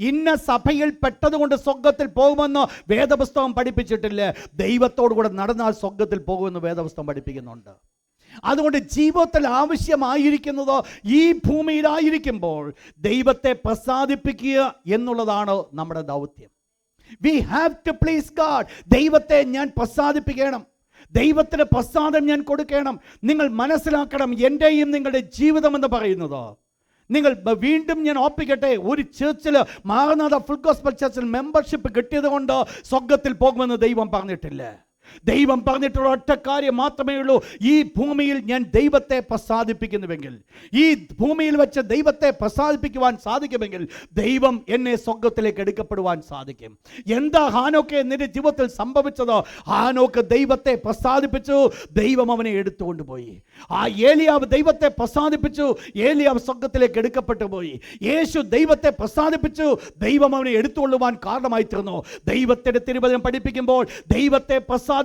ഇന്ന സഭയിൽ പെട്ടതുകൊണ്ട് സ്വർഗത്തിൽ പോകുമെന്ന് വേദപുസ്തകം പഠിപ്പിച്ചിട്ടില്ല. ദൈവത്തോടു കൂടെ നടന്നാൽ സ്വർഗത്തിൽ പോകുമെന്ന് വേദപുസ്തകം പഠിപ്പിക്കുന്നുണ്ട്. അതുകൊണ്ട് ജീവിതത്തിൽ ആവശ്യമായിരിക്കുന്നത് ഈ ഭൂമിയിലായിരിക്കുമ്പോൾ ദൈവത്തെ പ്രസാദിപ്പിക്കുക എന്നുള്ളതാണ് നമ്മുടെ ദൗത്യം. We have to please God. ദൈവത്തെ ഞാൻ പ്രസാദിപ്പിക്കണം, ദൈവത്തിന് പ്രസാദം ഞാൻ കൊടുക്കണം. നിങ്ങൾ മനസ്സിലാക്കണം, എൻ്റെയും നിങ്ങളുടെ ജീവിതം എന്ന് പറയുന്നത്, നിങ്ങൾ വീണ്ടും ഞാൻ ഓർപ്പിക്കട്ടെ, ഒരു ചർച്ചിൽ മാറനാഥ ഫുൾ ഗോസ്പൽ ചർച്ചിൽ മെമ്പർഷിപ്പ് കിട്ടിയത് കൊണ്ട് സ്വർഗത്തിൽ പോകുമെന്ന് ദൈവം പറഞ്ഞിട്ടില്ല. ദൈവം പറഞ്ഞിട്ടുള്ള ഒറ്റ കാര്യം മാത്രമേ ഉള്ളൂ, ഈ ഭൂമിയിൽ ഞാൻ ദൈവത്തെ പ്രസാദിപ്പിക്കുന്നുവെങ്കിൽ, ഈ ഭൂമിയിൽ വെച്ച് ദൈവത്തെ പ്രസാദിപ്പിക്കുവാൻ സാധിക്കുമെങ്കിൽ ദൈവം എന്നെ സ്വർഗത്തിലേക്ക് എടുക്കപ്പെടുവാൻ സാധിക്കും. എന്താ ഹാനോക്ക് നിന്റെ ജീവിതത്തിൽ സംഭവിച്ചത്? ഹാനോക്ക് ദൈവത്തെ പ്രസാദിപ്പിച്ചു, ദൈവം അവനെ എടുത്തുകൊണ്ടുപോയി. ആ ഏലിയാവ് ദൈവത്തെ പ്രസാദിപ്പിച്ചു, ഏലിയാവ് സ്വർഗത്തിലേക്ക് എടുക്കപ്പെട്ടു പോയി. യേശു ദൈവത്തെ പ്രസാദിപ്പിച്ചു, ദൈവം അവനെ എടുത്തുകൊള്ളുവാൻ കാരണമായി തീർന്നു. ദൈവത്തിന്റെ തിരുവചനം പഠിപ്പിക്കുമ്പോൾ ദൈവത്തെ പ്രസാദിപ്പിച്ചവർ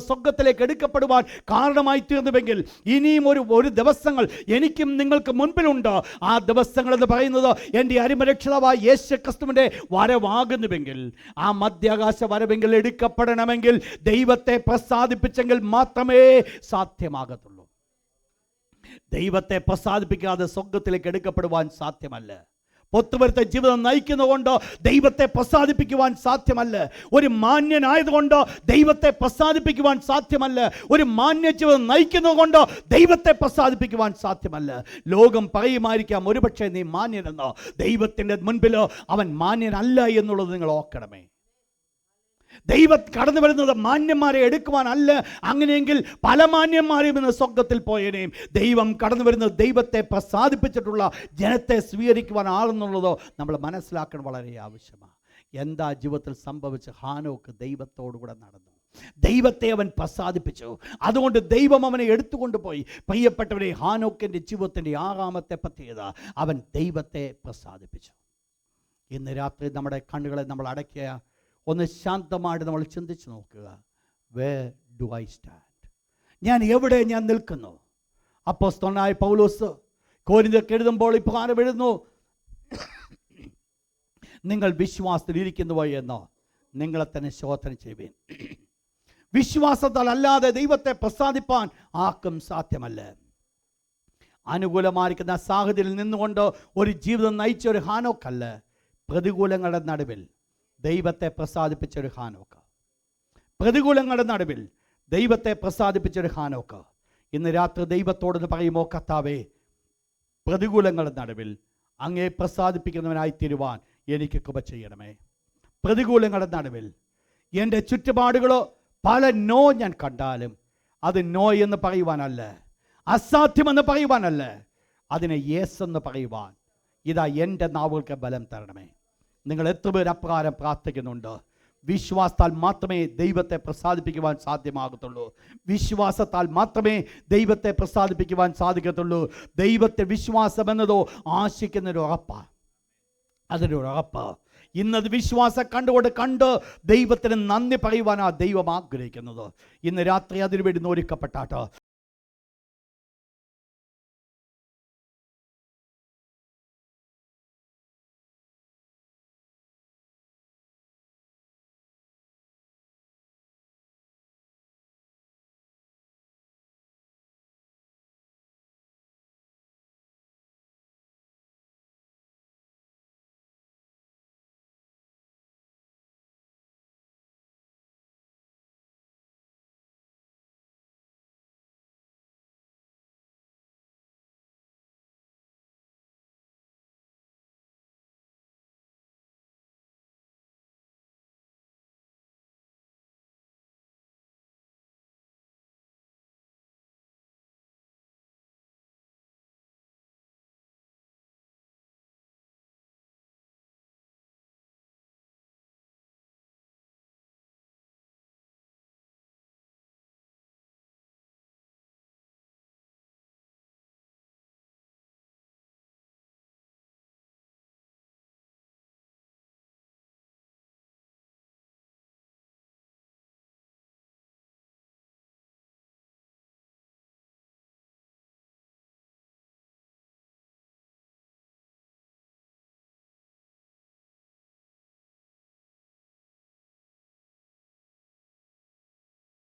സ്വർഗത്തിലേക്ക് എടുക്കപ്പെടുവാൻ കാരണമായി തീർന്നുവെങ്കിൽ ഇനിയും ഒരു ദിവസങ്ങൾ എനിക്കും നിങ്ങൾക്ക് മുൻപിലുണ്ട്. ആ ദിവസങ്ങൾ എന്ന് പറയുന്നത് എൻ്റെ അരിമരക്ഷിതാവായ യേശു ക്രിസ്തുവിൻ്റെ വരവാകുന്നുവെങ്കിൽ, ആ മധ്യാകാശ വരവെങ്കിൽ എടുക്കപ്പെടണമെങ്കിൽ ദൈവത്തെ പ്രസാദിപ്പിച്ചെങ്കിൽ മാത്രമേ സാധ്യമാകത്തുള്ളൂ. ദൈവത്തെ പ്രസാദിപ്പിക്കാതെ സ്വർഗത്തിലേക്ക് എടുക്കപ്പെടുവാൻ സാധ്യമല്ല. പൊത്തുവരുത്ത ജീവിതം നയിക്കുന്നതുകൊണ്ട് ദൈവത്തെ പ്രസാദിപ്പിക്കുവാൻ സാധ്യമല്ല. ഒരു മാന്യനായതുകൊണ്ട് ദൈവത്തെ പ്രസാദിപ്പിക്കുവാൻ സാധ്യമല്ല. ഒരു മാന്യ ജീവിതം നയിക്കുന്നത് കൊണ്ട് ദൈവത്തെ പ്രസാദിപ്പിക്കുവാൻ സാധ്യമല്ല. ലോകം പറയുമായിരിക്കാം ഒരുപക്ഷെ നീ മാന്യനെന്ന്, ദൈവത്തിൻ്റെ മുൻപിൽ അവൻ മാന്യനല്ല എന്നുള്ളത് നിങ്ങൾ ഓർക്കണമേ. ദൈവം കടന്നു വരുന്നത് മാന്യന്മാരെ എടുക്കുവാനല്ല. അങ്ങനെയെങ്കിൽ പല മാന്യന്മാരെയും ഇന്ന് സ്വർഗത്തിൽ പോയനെയും. ദൈവം കടന്നു വരുന്നത് ദൈവത്തെ പ്രസാദിപ്പിച്ചിട്ടുള്ള ജനത്തെ സ്വീകരിക്കുവാനാണെന്നുള്ളത് നമ്മൾ മനസ്സിലാക്കാൻ വളരെ ആവശ്യമാണ്. എന്താ ജീവിതത്തിൽ സംഭവിച്ച? ഹാനോക്ക് ദൈവത്തോടുകൂടെ നടന്നു, ദൈവത്തെ അവൻ പ്രസാദിപ്പിച്ചു. അതുകൊണ്ട് ദൈവം അവനെ എടുത്തുകൊണ്ടുപോയി. പ്രിയപ്പെട്ടവരെ, ഹാനോക്കിൻ്റെ ജീവിതത്തിൻ്റെ 6ാമത്തെ പ്രത്യേകത, അവൻ ദൈവത്തെ പ്രസാദിപ്പിച്ചു. ഇന്ന് രാത്രി നമ്മുടെ കണ്ണുകളെ നമ്മൾ അടയ്ക്കുക, ഒന്ന് ശാന്തമായിട്ട് നമ്മൾ ചിന്തിച്ച് നോക്കുക. Where do I stand? ഞാൻ എവിടെ ഞാൻ നിൽക്കുന്നു? അപ്പോസ്തലനായ പൗലോസ് കൊരിന്ത്യർക്ക് എഴുതുമ്പോൾ ഇപ്രകാരം എഴുതുന്നു, നിങ്ങൾ വിശ്വാസത്തിൽ ഇരിക്കുന്നുവോ എന്നോ നിങ്ങളെ തന്നെ ശോധന ചെയ്യുവേൻ. വിശ്വാസത്താൽ അല്ലാതെ ദൈവത്തെ പ്രസാദിപ്പാൻ ആർക്കും സാധ്യമല്ല. അനുകൂലമായിരിക്കുന്ന സാഹചര്യത്തിൽ നിന്നുകൊണ്ട് ഒരു ജീവിതം നയിച്ച ഒരു ഹാനോക്കല്ല, പ്രതികൂലങ്ങളുടെ നടുവിൽ ദൈവത്തെ പ്രസാദിപ്പിച്ച ഒരു ഹാനോക്ക്. പ്രതികൂലങ്ങളുടെ നടുവിൽ ദൈവത്തെ പ്രസാദിപ്പിച്ച ഒരു ഹാനോക്ക്. ഇന്ന് രാത്രി ദൈവത്തോടെന്ന് പറയുമോ, കർത്താവേ, പ്രതികൂലങ്ങളുടെ നടുവിൽ അങ്ങേ പ്രസാദിപ്പിക്കുന്നവനായി തീരുവാൻ എനിക്ക് കൃപ ചെയ്യണമേ. പ്രതികൂലങ്ങളുടെ നടുവിൽ എൻ്റെ ചുറ്റുപാടുകളോ പല നോ ഞാൻ കണ്ടാലും അത് നോ എന്ന് പറയുവാനല്ല, അസാധ്യമെന്ന് പറയുവാനല്ല, അതിനെ യേസ് എന്ന് പറയുവാൻ ഇതാ എൻ്റെ നാവുകൾക്ക് ബലം തരണമേ. നിങ്ങൾ എത്ര പേർ അപ്രകാരം പ്രാർത്ഥിക്കുന്നുണ്ട്? വിശ്വാസത്താൽ മാത്രമേ ദൈവത്തെ പ്രസാദിപ്പിക്കുവാൻ സാധ്യമാകത്തുള്ളൂ. വിശ്വാസത്താൽ മാത്രമേ ദൈവത്തെ പ്രസാദിപ്പിക്കുവാൻ സാധിക്കത്തുള്ളൂ. ദൈവത്തെ വിശ്വാസം എന്നതോ ആശിക്കുന്നൊരു ഉറപ്പാണ്, അതൊരു ഉറപ്പ്. ഇന്നത് വിശ്വാസം കണ്ട് ദൈവത്തിന് നന്ദി പറയുവാനാണ് ദൈവം ആഗ്രഹിക്കുന്നത്. ഇന്ന് രാത്രി അതിനുവേണ്ടി ഒരുക്കപ്പെട്ടാട്ടോ.